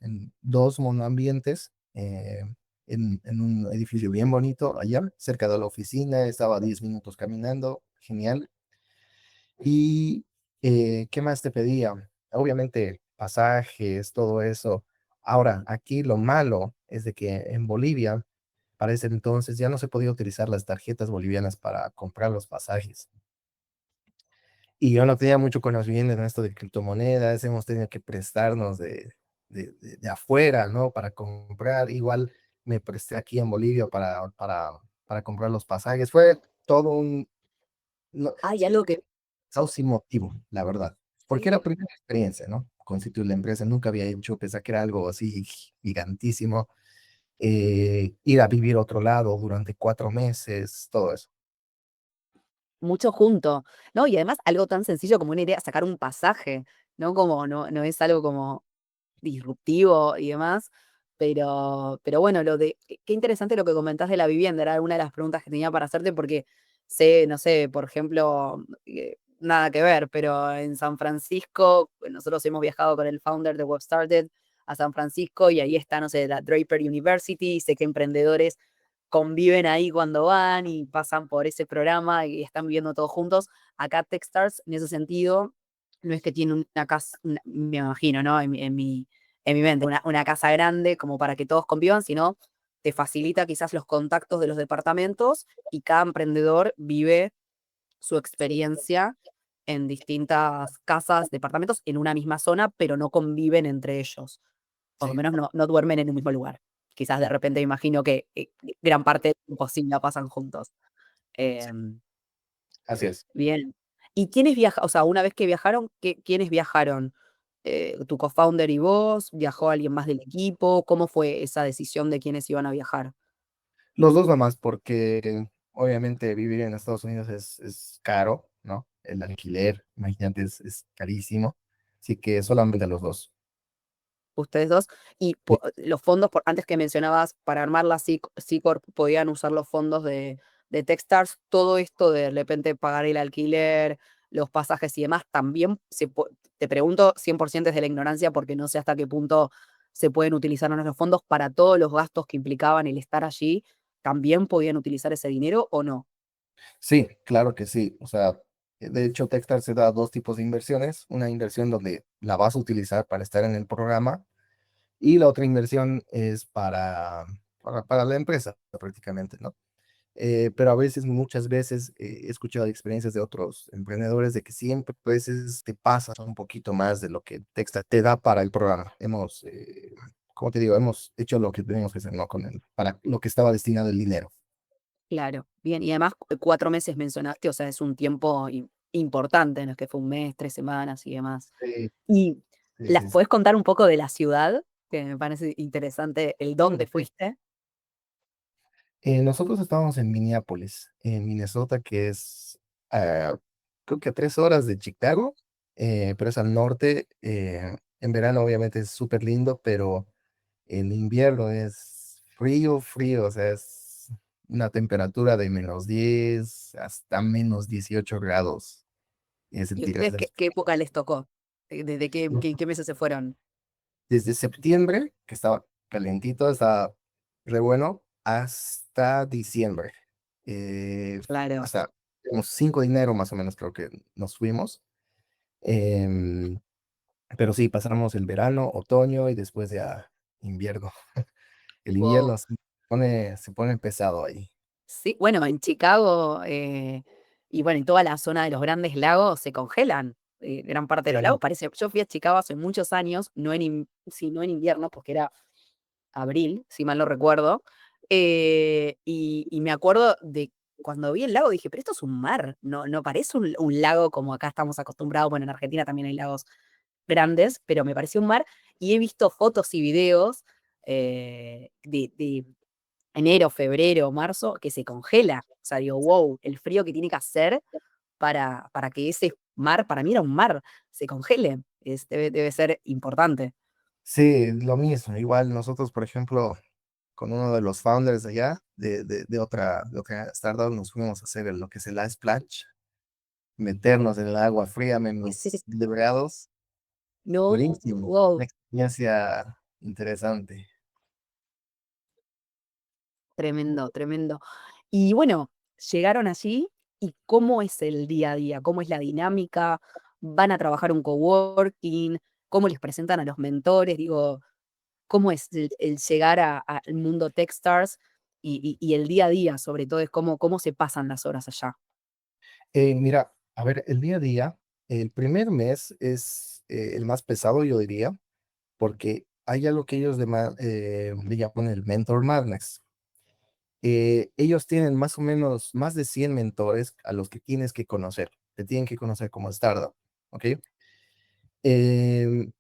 En dos monoambientes, en un edificio bien bonito allá, cerca de la oficina, estaba a 10 minutos caminando, genial. Y, ¿qué más te pedía? Obviamente, pasajes, todo eso. Ahora, aquí lo malo es de que en Bolivia, para ese entonces, ya no se podía utilizar las tarjetas bolivianas para comprar los pasajes. Y yo no tenía mucho conocimiento en esto de criptomonedas, hemos tenido que prestarnos de afuera, ¿no? Para comprar. Igual me presté aquí en Bolivia para comprar los pasajes. Fue todo no, Hay algo que caos sin motivo, la verdad. Porque era sí. la primera experiencia, ¿no? Constituir la empresa, nunca había hecho, pensé que era algo así gigantísimo. Ir a vivir a otro lado durante 4 meses, todo eso. Mucho junto, ¿no? Y además algo tan sencillo como una idea, sacar un pasaje, ¿no? Como no es algo como disruptivo y demás, pero bueno, qué interesante lo que comentás de la vivienda, era una de las preguntas que tenía para hacerte porque sé, no sé, por ejemplo, nada que ver, pero en San Francisco, nosotros hemos viajado con el founder de Web Started a San Francisco y ahí está, no sé, la Draper University, y sé que emprendedores conviven ahí cuando van y pasan por ese programa y están viviendo todos juntos. Acá Techstars, en ese sentido, no es que tiene una casa, me imagino, ¿no? En mi mente, una casa grande como para que todos convivan, sino te facilita quizás los contactos de los departamentos y cada emprendedor vive su experiencia en distintas casas, departamentos en una misma zona, pero no conviven entre ellos. Por lo Sí, menos no duermen en un mismo lugar. Quizás de repente me imagino que gran parte del tiempo sí la pasan juntos. Em, así es. Bien. ¿Y quiénes viajan? O sea, una vez que viajaron, ¿quiénes viajaron? ¿Tu cofounder y vos? ¿Viajó alguien más del equipo? ¿Cómo fue esa decisión de quiénes iban a viajar? Los dos nomás, porque obviamente vivir en Estados Unidos es caro, ¿no? El alquiler, imagínate, es carísimo. Así que solamente los dos. Ustedes dos. Y Sí, los fondos, antes que mencionabas, para armar la C-Corp podían usar los fondos de Techstars. Todo esto de repente pagar el alquiler, los pasajes y demás, también te pregunto 100% desde la ignorancia porque no sé hasta qué punto se pueden utilizar o no los fondos para todos los gastos que implicaban el estar allí. ¿También podían utilizar ese dinero o no? sí, claro que sí. O sea, de hecho, Techstars se da dos tipos de inversiones. Una inversión donde la vas a utilizar para estar en el programa y la otra inversión es para la empresa, prácticamente, ¿no? Pero a veces, muchas veces, he escuchado experiencias de otros emprendedores de que siempre, pues, te pasas un poquito más de lo que Texta te da para el programa. Como te digo, hemos hecho lo que teníamos que hacer, ¿no? Para lo que estaba destinado el dinero. Claro, bien. Y además 4 meses mencionaste, o sea, es un tiempo importante, no es que fue un mes, 3 semanas y demás. Sí, ¿Y sí, las sí, sí. podés contar un poco de la ciudad? Que me parece interesante el dónde Sí. fuiste. Nosotros estábamos en Minneapolis, en Minnesota, que es, ah, creo que a 3 horas de Chicago, pero es al norte. En verano, obviamente, es súper lindo, pero el invierno es frío, frío, o sea, es una temperatura de -10 hasta -18 grados. ¿Y Sentirás ustedes qué época les tocó? ¿Desde qué meses se fueron? desde septiembre, que estaba calentito, estaba re bueno, hasta diciembre. Claro. Hasta como 5 de enero más o menos creo que nos fuimos. Em, pero sí, pasamos el verano, otoño y después ya invierno. El Wow. invierno se pone pesado ahí. Sí, bueno, en Chicago y bueno, en toda la zona de los Grandes Lagos se congelan. gran parte de los Sí, lagos. Parece, yo fui a Chicago hace muchos años, sí, no en invierno, porque era abril, si mal no recuerdo. Y me acuerdo de cuando vi el lago, dije, pero esto es un mar, no parece un lago como acá estamos acostumbrados. Bueno, en Argentina también hay lagos grandes, pero me pareció un mar. Y he visto fotos y videos de enero, febrero, marzo, que se congela. O sea, digo, wow, el frío que tiene que hacer para que ese mar, para mí era un mar, se congele. Debe ser importante. sí, lo mismo. Igual nosotros, por ejemplo, con uno de los founders de allá, de otra startup, nos fuimos a hacer lo que es el ice splash, meternos en el agua fría, menos grados. No, Buenísimo, una wow, experiencia interesante. tremendo, tremendo. Y bueno, llegaron allí y ¿cómo es el día a día? ¿Cómo es la dinámica? ¿Van a trabajar un coworking? ¿Cómo les presentan a los mentores? Digo, ¿cómo es el llegar al mundo Techstars y el día a día, sobre todo, es cómo se pasan las horas allá? Mira, a ver, el día a día, el primer mes es el más pesado, yo diría, porque hay algo que ellos le llaman el Mentor Madness. Ellos tienen más o menos más de 100 mentores a los que tienes que conocer, te tienen que conocer como startup, ¿ok? Em,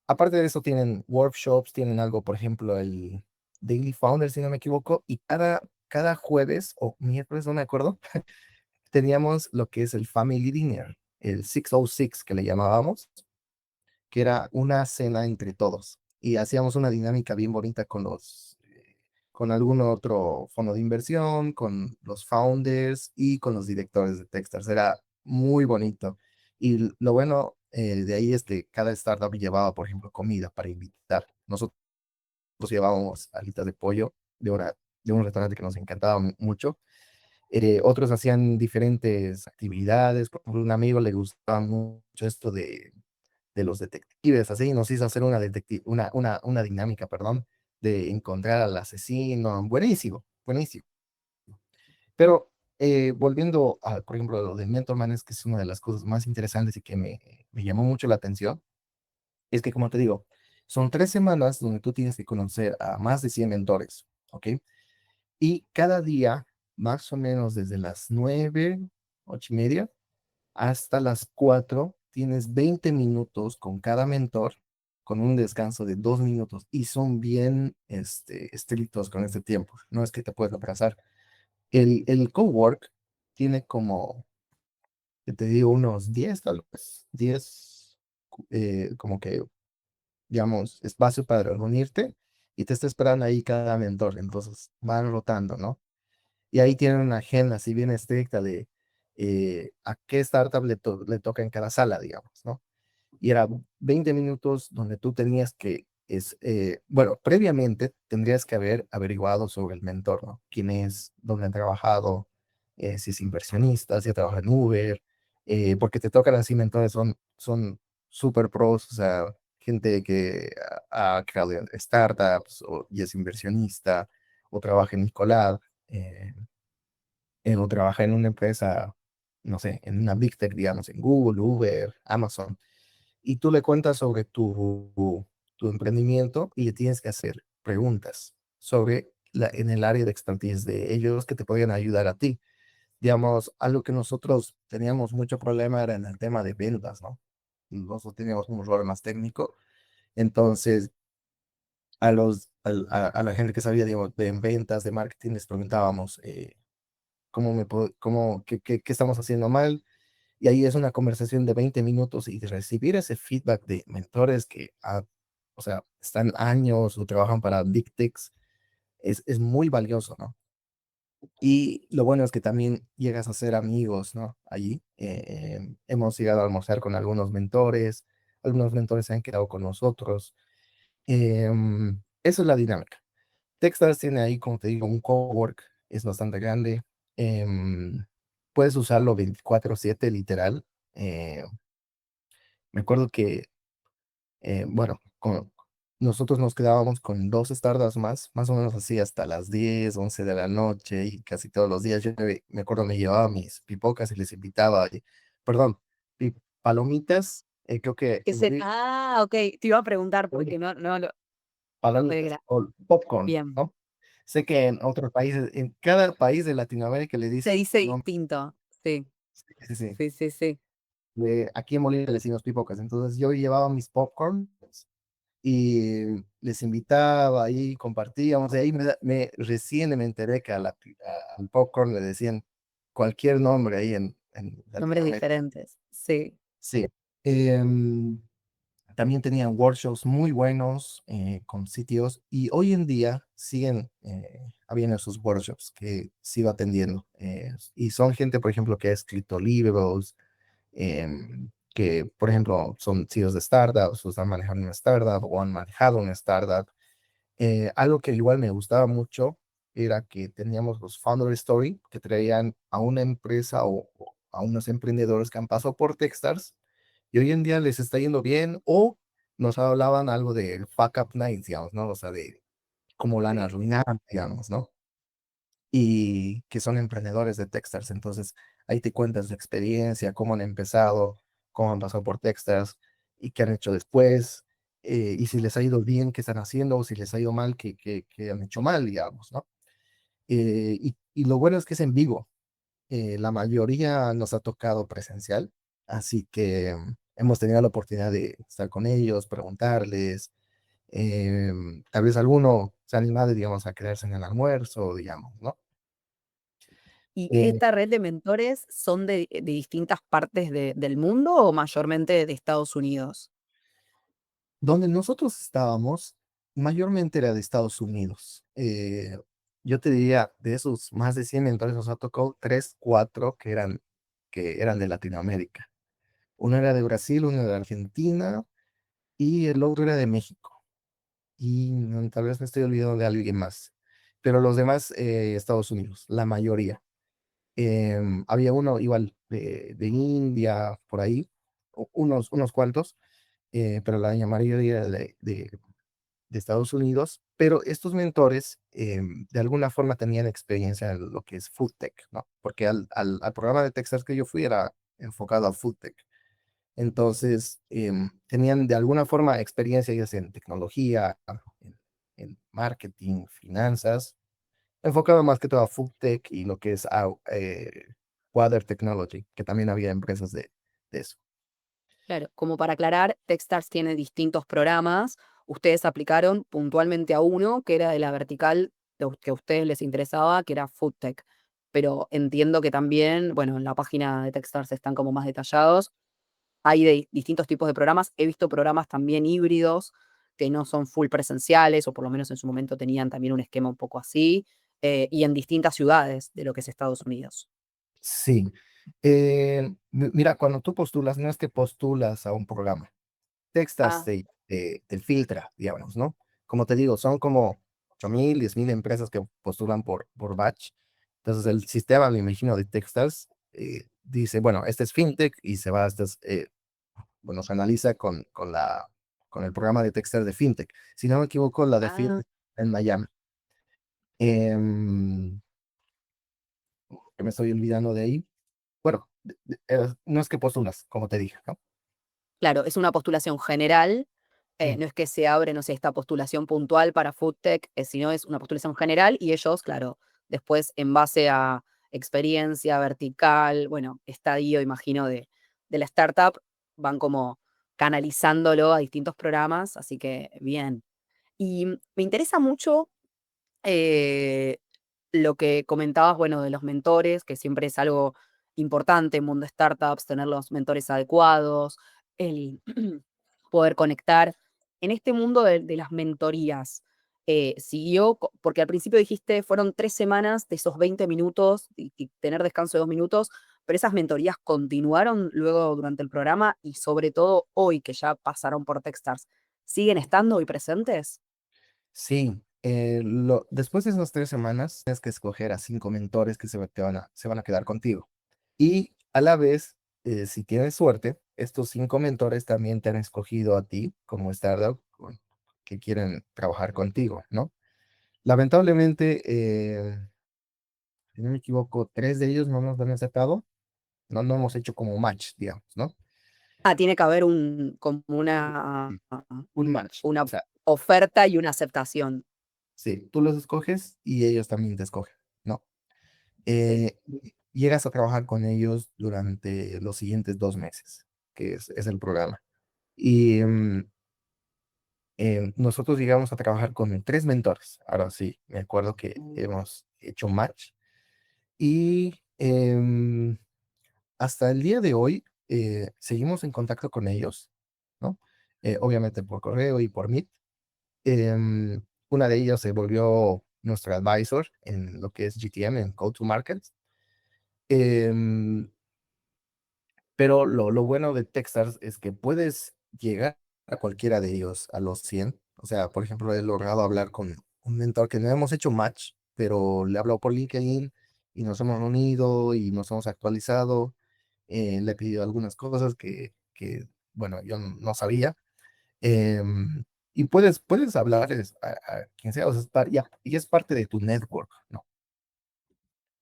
Aparte de eso, tienen workshops, tienen algo, por ejemplo, el Daily Founder, si no me equivoco, y cada jueves o miércoles, no me acuerdo, teníamos lo que es el Family Dinner, el 606 que le llamábamos, que era una cena entre todos. Y hacíamos una dinámica bien bonita con algún otro fondo de inversión, con los founders y con los directores de Techstars. Era muy bonito. Y lo bueno de ahí es que cada startup llevaba, por ejemplo, comida para invitar. Nosotros llevábamos alitas de pollo de un restaurante que nos encantaba mucho. Otros hacían diferentes actividades. Por ejemplo, un amigo le gustaba mucho esto de los detectives, así nos hizo hacer una dinámica, perdón, de encontrar al asesino. Buenísimo, buenísimo. Pero volviendo a, por ejemplo, lo de Mentor Man, es que es una de las cosas más interesantes y que me llamó mucho la atención, es que, como te digo, son 3 semanas donde tú tienes que conocer a más de 100 mentores, ¿ok? Y cada día, más o menos desde las 9, 8:30, hasta las 4 tienes 20 minutos con cada mentor, con un descanso de 2 minutos, y son bien estrictos con este tiempo. No es que te puedes atrasar. El cowork tiene como, que te digo, unos 10 tal vez, 10 como que, digamos, espacio para reunirte y te está esperando ahí cada mentor. Entonces van rotando, ¿no? Y ahí tienen una agenda así bien estricta de a qué startup le toca en cada sala, digamos, ¿no? Y era 20 minutos donde tú tenías que, bueno, previamente tendrías que haber averiguado sobre el mentor, ¿no? Quién es, dónde ha trabajado, si es inversionista, si ha trabajado en Uber, porque te tocan así mentores, son super pros, o sea, gente que ha creado startups y es inversionista o trabaja en Nicolab, o trabaja en una empresa, no sé, en una Big Tech, digamos, en Google, Uber, Amazon, y tú le cuentas sobre tu emprendimiento y le tienes que hacer preguntas sobre en el área de expertise de ellos que te podrían ayudar a ti. Digamos, algo que nosotros teníamos mucho problema era en el tema de ventas, ¿no? Nosotros teníamos un rol más técnico, entonces a la gente que sabía, digamos, de ventas, de marketing, les preguntábamos qué estamos haciendo mal, y ahí es una conversación de 20 minutos y de recibir ese feedback de mentores que, o sea, están años o trabajan para Big Techs, es muy valioso, ¿no? Y lo bueno es que también llegas a ser amigos, ¿no? Allí hemos llegado a almorzar con algunos mentores se han quedado con nosotros. Esa es la dinámica. Techstars tiene ahí, como te digo, un cowork, es bastante grande. em, Puedes usarlo 24/7 literal. eh, Me acuerdo que, bueno, nosotros nos quedábamos con dos startups más o menos así hasta las 10 11 de la noche y casi todos los días. Yo me acuerdo me llevaba mis pipocas y les invitaba, perdón, palomitas, creo que okey, te iba a preguntar oye, porque no lo de palomitas gra o popcorn, bien, ¿no? Sé que en otros países, en cada país de Latinoamérica le se dice dice nombre. distinto. Sí, Sí, sí, sí. sí, sí, sí. Aquí en Bolivia le decimos pipocas. Entonces yo llevaba mis popcorn y les invitaba y compartíamos. De ahí recién me enteré que al popcorn le decían cualquier nombre ahí en Nombres Latinoamérica. diferentes. Sí. Sí. Em, También tenían workshops muy buenos con sitios y hoy en día siguen habiendo esos workshops que sigo atendiendo. Y son gente, por ejemplo, que ha escrito libros, que, por ejemplo, son CEOs de startups, o están manejando una startup o han manejado una startup. Algo que igual me gustaba mucho era que teníamos los Founder Story, que traían a una empresa o a unos emprendedores que han pasado por Techstars y hoy en día les está yendo bien o nos hablaban algo de fuck up nights, digamos, ¿no? O sea, de cómo la han Sí. arruinado, digamos, ¿no? Y que son emprendedores de Techstars. Entonces, ahí te cuentas su experiencia, cómo han empezado, cómo han pasado por Techstars y qué han hecho después, y si les ha ido bien, qué están haciendo, o si les ha ido mal, qué han hecho mal, digamos, ¿no? Y lo bueno es que es en vivo. La mayoría nos ha tocado presencial, así que hemos tenido la oportunidad de estar con ellos, preguntarles. Tal vez alguno se ha animado, digamos, a quedarse en el almuerzo, digamos, ¿no? ¿Y Eh, esta red de mentores son de distintas partes del mundo o mayormente de Estados Unidos? Donde nosotros estábamos, mayormente era de Estados Unidos. Yo te diría, de esos más de 100 mentores nos ha tocado 3 4 que eran de Latinoamérica. Uno era de Brasil, uno de Argentina y el otro era de México. Y tal vez me estoy olvidando de alguien más. Pero los demás, Estados Unidos, la mayoría. Había uno igual de India, por ahí, unos cuantos, pero la mayoría era de Estados Unidos, pero estos mentores de alguna forma tenían experiencia en lo que es food tech, ¿no? Porque al programa de Texas que yo fui era enfocado a food tech. Entonces, tenían de alguna forma experiencia ya sea en tecnología, en marketing, finanzas, enfocado más que todo a food tech y lo que es water technology, que también había empresas de eso. Claro, como para aclarar, Techstars tiene distintos programas. Ustedes aplicaron puntualmente a uno que era de la vertical que a ustedes les interesaba, que era Food Tech. Pero entiendo que también, bueno, en la página de Techstars están como más detallados. Hay de distintos tipos de programas. He visto programas también híbridos que no son full presenciales, o por lo menos en su momento tenían también un esquema un poco así, y en distintas ciudades de lo que es Estados Unidos. Sí. Mira, cuando tú postulas, no es que postulas a un programa. Techstars Ah, te filtra, digamos, ¿no? Como te digo, son como 8,000, 10,000 empresas que postulan por batch. Entonces, el sistema, me imagino, de Techstars dice, bueno, este es fintech y se va, bueno, se analiza con el programa de Techstars de fintech. Si no me equivoco, la de ah, fintech en Miami. Em, que me estoy olvidando de ahí. Bueno, no es que postulas, como te dije, ¿no? claro, es una postulación general. Sí. No es que se abre, no sé, esta postulación puntual para FoodTech, sino es una postulación general y ellos, claro, después en base a experiencia vertical, bueno, estadio, imagino, de la startup, van como canalizándolo a distintos programas, así que bien. Y me interesa mucho eh, lo que comentabas, bueno, de los mentores, que siempre es algo importante en mundo startups, tener los mentores adecuados, el poder conectar. En este mundo de las mentorías, porque al principio dijiste fueron 3 semanas de esos 20 minutos y tener descanso de 2 minutos, pero esas mentorías continuaron luego durante el programa y sobre todo hoy que ya pasaron por Techstars, ¿siguen estando hoy presentes? Sí, después de esas 3 semanas, tienes que escoger a 5 mentores que se van a quedar contigo. Y a la vez, si tienes suerte, estos 5 mentores también te han escogido a ti como startup que quieren trabajar contigo, ¿no? Lamentablemente, si no me equivoco, 3 de ellos no nos han aceptado, no hemos hecho como match, digamos, ¿no? Tiene que haber un como una Sí, un match. una O sea, oferta y una aceptación. sí, tú los escoges y ellos también te escogen, ¿no? Sí, Llegas a trabajar con ellos durante los siguientes 2 meses, que es el programa. Y nosotros llegamos a trabajar con 3 mentores. Ahora sí, me acuerdo que hemos hecho match y hasta el día de hoy seguimos en contacto con ellos, ¿no? Obviamente por correo y por Meet. Em, una de ellas se volvió nuestra advisor en lo que es GTM, en Go to Market. Em, pero lo bueno de Techstars es que puedes llegar a cualquiera de ellos a los 100. O sea, por ejemplo, he logrado hablar con un mentor que no hemos hecho match, pero le he hablado por LinkedIn y nos hemos unido y nos hemos actualizado. Le he pedido algunas cosas bueno, yo no sabía. em, y puedes hablar a quien sea, o sea, y es parte de tu network, ¿no?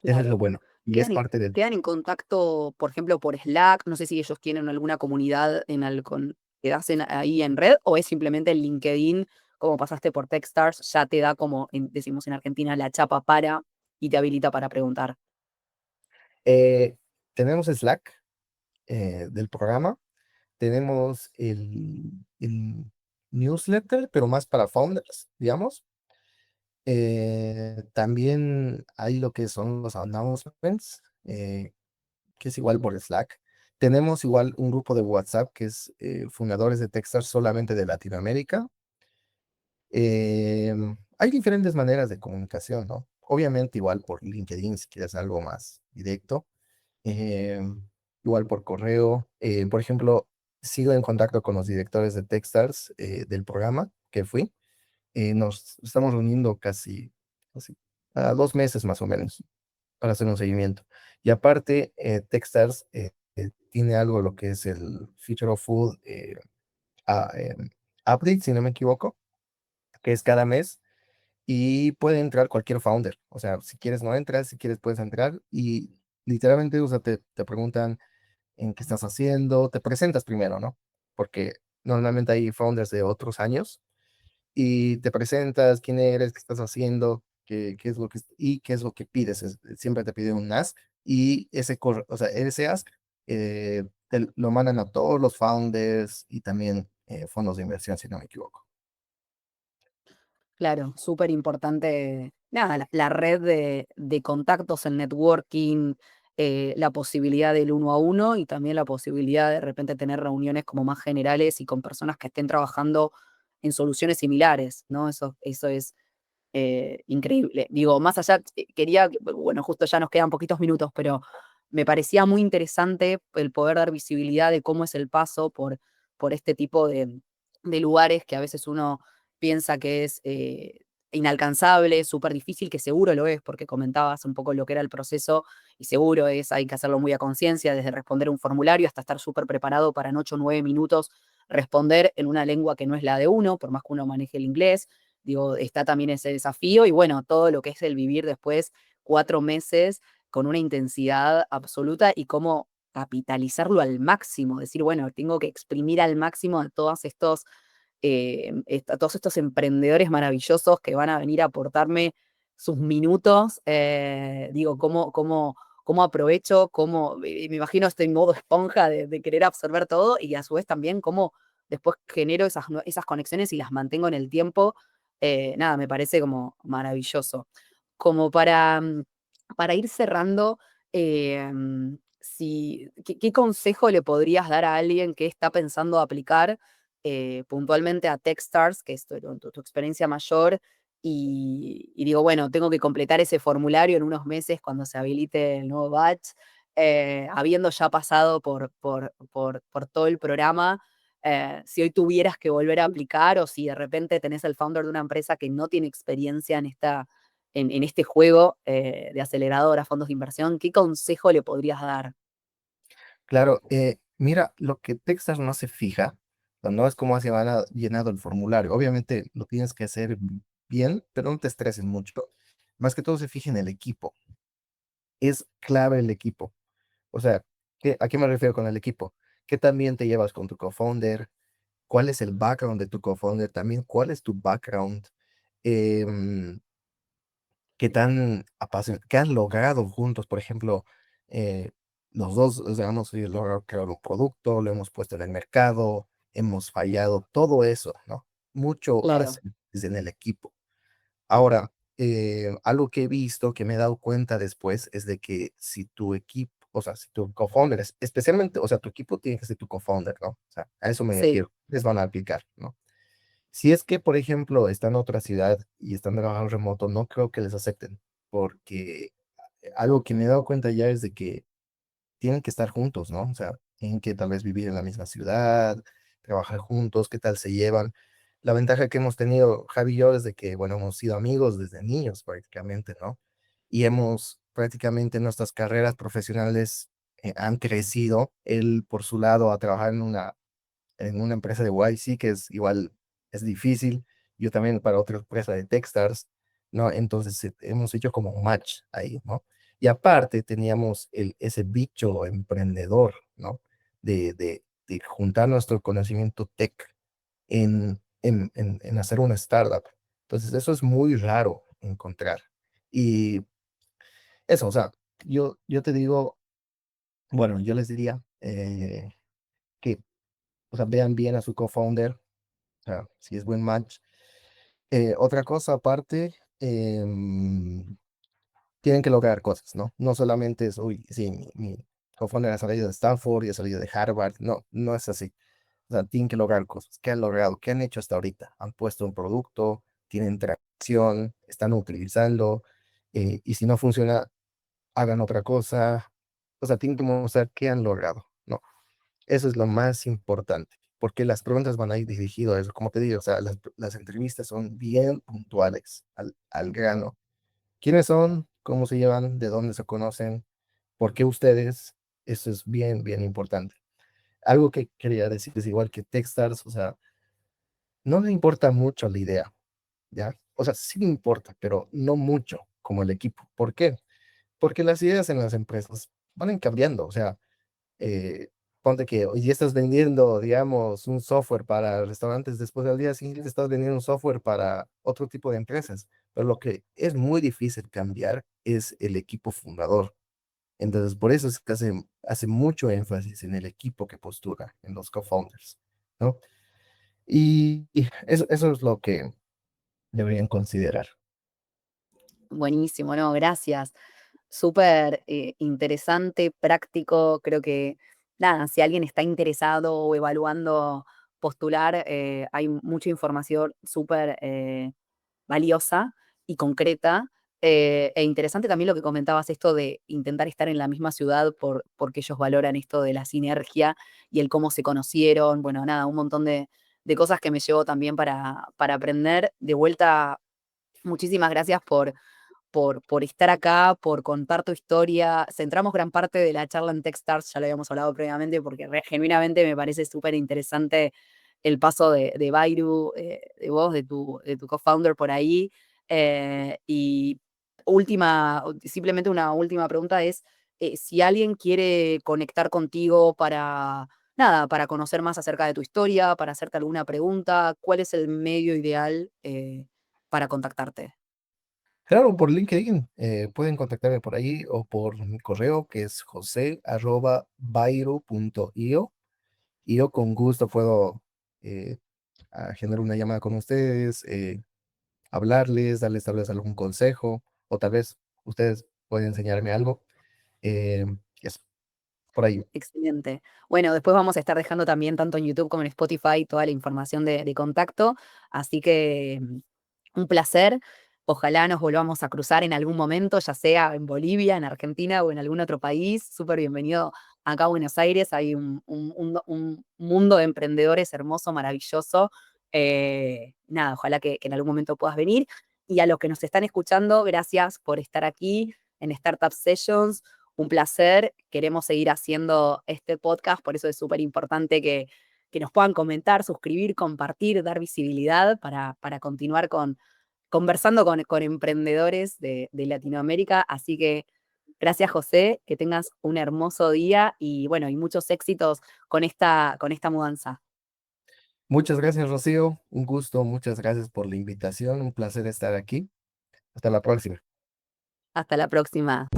Eso es lo claro. bueno. Y es ¿Quedan en parte del quedan en contacto, por ejemplo, por Slack? No sé si ellos tienen alguna comunidad en al con que hacen ahí en red, o es simplemente el LinkedIn, como pasaste por Techstars, ya te da como decimos en Argentina, la chapa para y te habilita para preguntar. Eh, tenemos Slack del programa, tenemos el newsletter, pero más para founders, digamos. También hay lo que son los announcements, que es igual por Slack. Tenemos igual un grupo de WhatsApp que es fundadores de Techstars solamente de Latinoamérica. Hay diferentes maneras de comunicación, ¿no? Obviamente igual por LinkedIn si quieres algo más directo. Igual por correo. Por ejemplo, sigo en contacto con los directores de Techstars del programa que fui. Nos estamos reuniendo casi a 2 meses más o menos para hacer un seguimiento. Y aparte, Techstars tiene algo lo que es el Future of Food a- em, update, si no me equivoco, que es cada mes y puede entrar cualquier founder. O sea, si quieres no entras, si quieres puedes entrar y literalmente, o sea, te preguntan en qué estás haciendo, te presentas primero, ¿no? Porque normalmente hay founders de otros años y te presentas, quién eres, qué estás haciendo, qué es lo y qué es lo que pides. Siempre te piden un ask y o sea, ese ask lo mandan a todos los founders y también fondos de inversión, si no me equivoco. Claro, súper importante, nada, la red de contactos, el networking, la posibilidad del uno a uno y también la posibilidad de repente tener reuniones como más generales y con personas que estén trabajando en soluciones similares, ¿no? Eso es increíble. Digo, más allá, quería, bueno, justo ya nos quedan poquitos minutos, pero me parecía muy interesante el poder dar visibilidad de cómo es el paso por este tipo de lugares que a veces uno piensa que es inalcanzable, súper difícil, que seguro lo es, porque comentabas un poco lo que era el proceso y seguro es, hay que hacerlo muy a conciencia, desde responder un formulario hasta estar súper preparado para en 8 o 9 minutos responder en una lengua que no es la de uno, por más que uno maneje el inglés. Digo, está también ese desafío y bueno, todo lo que es el vivir después 4 meses con una intensidad absoluta y cómo capitalizarlo al máximo, decir, bueno, tengo que exprimir al máximo a a todos estos emprendedores maravillosos que van a venir a aportarme sus minutos. Digo, cómo aprovecho, me imagino este modo esponja de querer absorber todo y a su vez también cómo después genero esas conexiones y las mantengo en el tiempo. Nada, me parece como maravilloso. Como para ir cerrando, ¿qué consejo le podrías dar a alguien que está pensando aplicar puntualmente a Techstars, que es tu experiencia mayor, y digo, bueno, tengo que completar ese formulario en unos meses cuando se habilite el nuevo batch, habiendo ya pasado por todo el programa? Si hoy tuvieras que volver a aplicar o si de repente tenés el founder de una empresa que no tiene experiencia en este juego de aceleradora, fondos de inversión, ¿qué consejo le podrías dar? Claro, mira, lo que Texas no se fija, no es cómo has llenado el formulario. Obviamente lo tienes que hacer bien, pero no te estreses mucho. Más que todo se fija en el equipo. Es clave el equipo. O sea, ¿a qué me refiero con el equipo? ¿Qué también te llevas con tu co-founder? ¿Cuál es el background de tu co-founder? También, ¿cuál es tu background? Em, ¿Qué tan qué han logrado juntos? Por ejemplo, los dos, o sea, hemos logrado crear un producto, lo hemos puesto en el mercado, hemos fallado, todo eso, ¿no? Mucho Claro. es en el equipo. Ahora, algo que he visto, que me he dado cuenta después, es de que si tu equipo, o sea, si tu co-founder es, especialmente, o sea, tu equipo tiene que ser tu co-founder, ¿no? O sea, a eso me Sí, refiero, les van a aplicar, ¿no? Si es que, por ejemplo, están en otra ciudad y están trabajando remoto, no creo que les acepten, porque algo que me he dado cuenta ya es de que tienen que estar juntos, ¿no? O sea, tienen que tal vez vivir en la misma ciudad, trabajar juntos, qué tal se llevan. La ventaja que hemos tenido Javi y yo es de que, bueno, hemos sido amigos desde niños prácticamente, ¿no? Y hemos prácticamente nuestras carreras profesionales han crecido. Él, por su lado, a trabajar en una empresa de YC, que es igual, es difícil. Yo también para otra empresa de Techstars, ¿no? Entonces hemos hecho como un match ahí, ¿no? Y aparte teníamos ese bicho emprendedor, ¿no? De juntar nuestro conocimiento tech en hacer una startup. Entonces eso es muy raro encontrar. Y eso, o sea, yo te digo, bueno, yo les diría que, o sea, vean bien a su co-founder, o sea, si es buen match. Otra cosa aparte, tienen que lograr cosas, ¿no? No solamente es, uy, sí, mi co-founder ha salido de Stanford y ha salido de Harvard. No, no es así. O sea, tienen que lograr cosas. ¿Qué han logrado? ¿Qué han hecho hasta ahorita? Han puesto un producto, tienen tracción, están utilizando, y si no funciona, hagan otra cosa. O sea, tienen que mostrar qué han logrado, ¿no? Eso es lo más importante, porque las preguntas van a ir dirigidas a eso, como te digo, o sea, las entrevistas son bien puntuales, al grano. ¿Quiénes son? ¿Cómo se llevan? ¿De dónde se conocen? ¿Por qué ustedes? Eso es bien, bien importante. Algo que quería decir es igual que Techstars, o sea, no le importa mucho la idea, ¿ya? O sea, sí le importa, pero no mucho como el equipo. ¿Por qué? Porque las ideas en las empresas van a ir cambiando, o sea, eh, ponte que hoy día estás vendiendo, digamos, un software para restaurantes, después del día siguiente estás vendiendo un software para otro tipo de empresas. Pero lo que es muy difícil cambiar es el equipo fundador. Entonces, por eso es que hace mucho énfasis en el equipo que postura, en los co-founders, ¿no? Y eso es lo que deberían considerar. buenísimo, no, gracias. Súper interesante, práctico. Creo que, nada, si alguien está interesado o evaluando postular, hay mucha información súper valiosa y concreta. E interesante también lo que comentabas, esto de intentar estar en la misma ciudad porque ellos valoran esto de la sinergia y el cómo se conocieron. Bueno, nada, un montón de cosas que me llevo también para aprender. De vuelta, muchísimas gracias por estar acá, por contar tu historia. Centramos gran parte de la charla en Techstars, ya lo habíamos hablado previamente, porque genuinamente me parece súper interesante el paso de Bairu, de vos, de tu co-founder por ahí. Y simplemente una última pregunta es, si alguien quiere conectar contigo para, nada, para conocer más acerca de tu historia, para hacerte alguna pregunta, ¿cuál es el medio ideal para contactarte? Claro, por LinkedIn, pueden contactarme por ahí o por mi correo que es jose@bairo.io y yo con gusto puedo generar una llamada con ustedes, hablarles, darles tal vez algún consejo o tal vez ustedes pueden enseñarme algo. eh, eso, por ahí. Excelente. Bueno, después vamos a estar dejando también tanto en YouTube como en Spotify toda la información de contacto. Así que un placer. Ojalá nos volvamos a cruzar en algún momento, ya sea en Bolivia, en Argentina o en algún otro país. Súper bienvenido acá a Buenos Aires. Hay un mundo de emprendedores hermoso, maravilloso. Nada, ojalá que en algún momento puedas venir. Y a los que nos están escuchando, gracias por estar aquí en Startup Sessions. Un placer. Queremos seguir haciendo este podcast, por eso es súper importante que nos puedan comentar, suscribir, compartir, dar visibilidad para continuar conversando con emprendedores de Latinoamérica. Así que Gracias, José, que tengas un hermoso día y bueno, y muchos éxitos con esta mudanza. Muchas gracias, Rocío. Un gusto, muchas gracias por la invitación. Un placer estar aquí. Hasta la próxima. Hasta la próxima.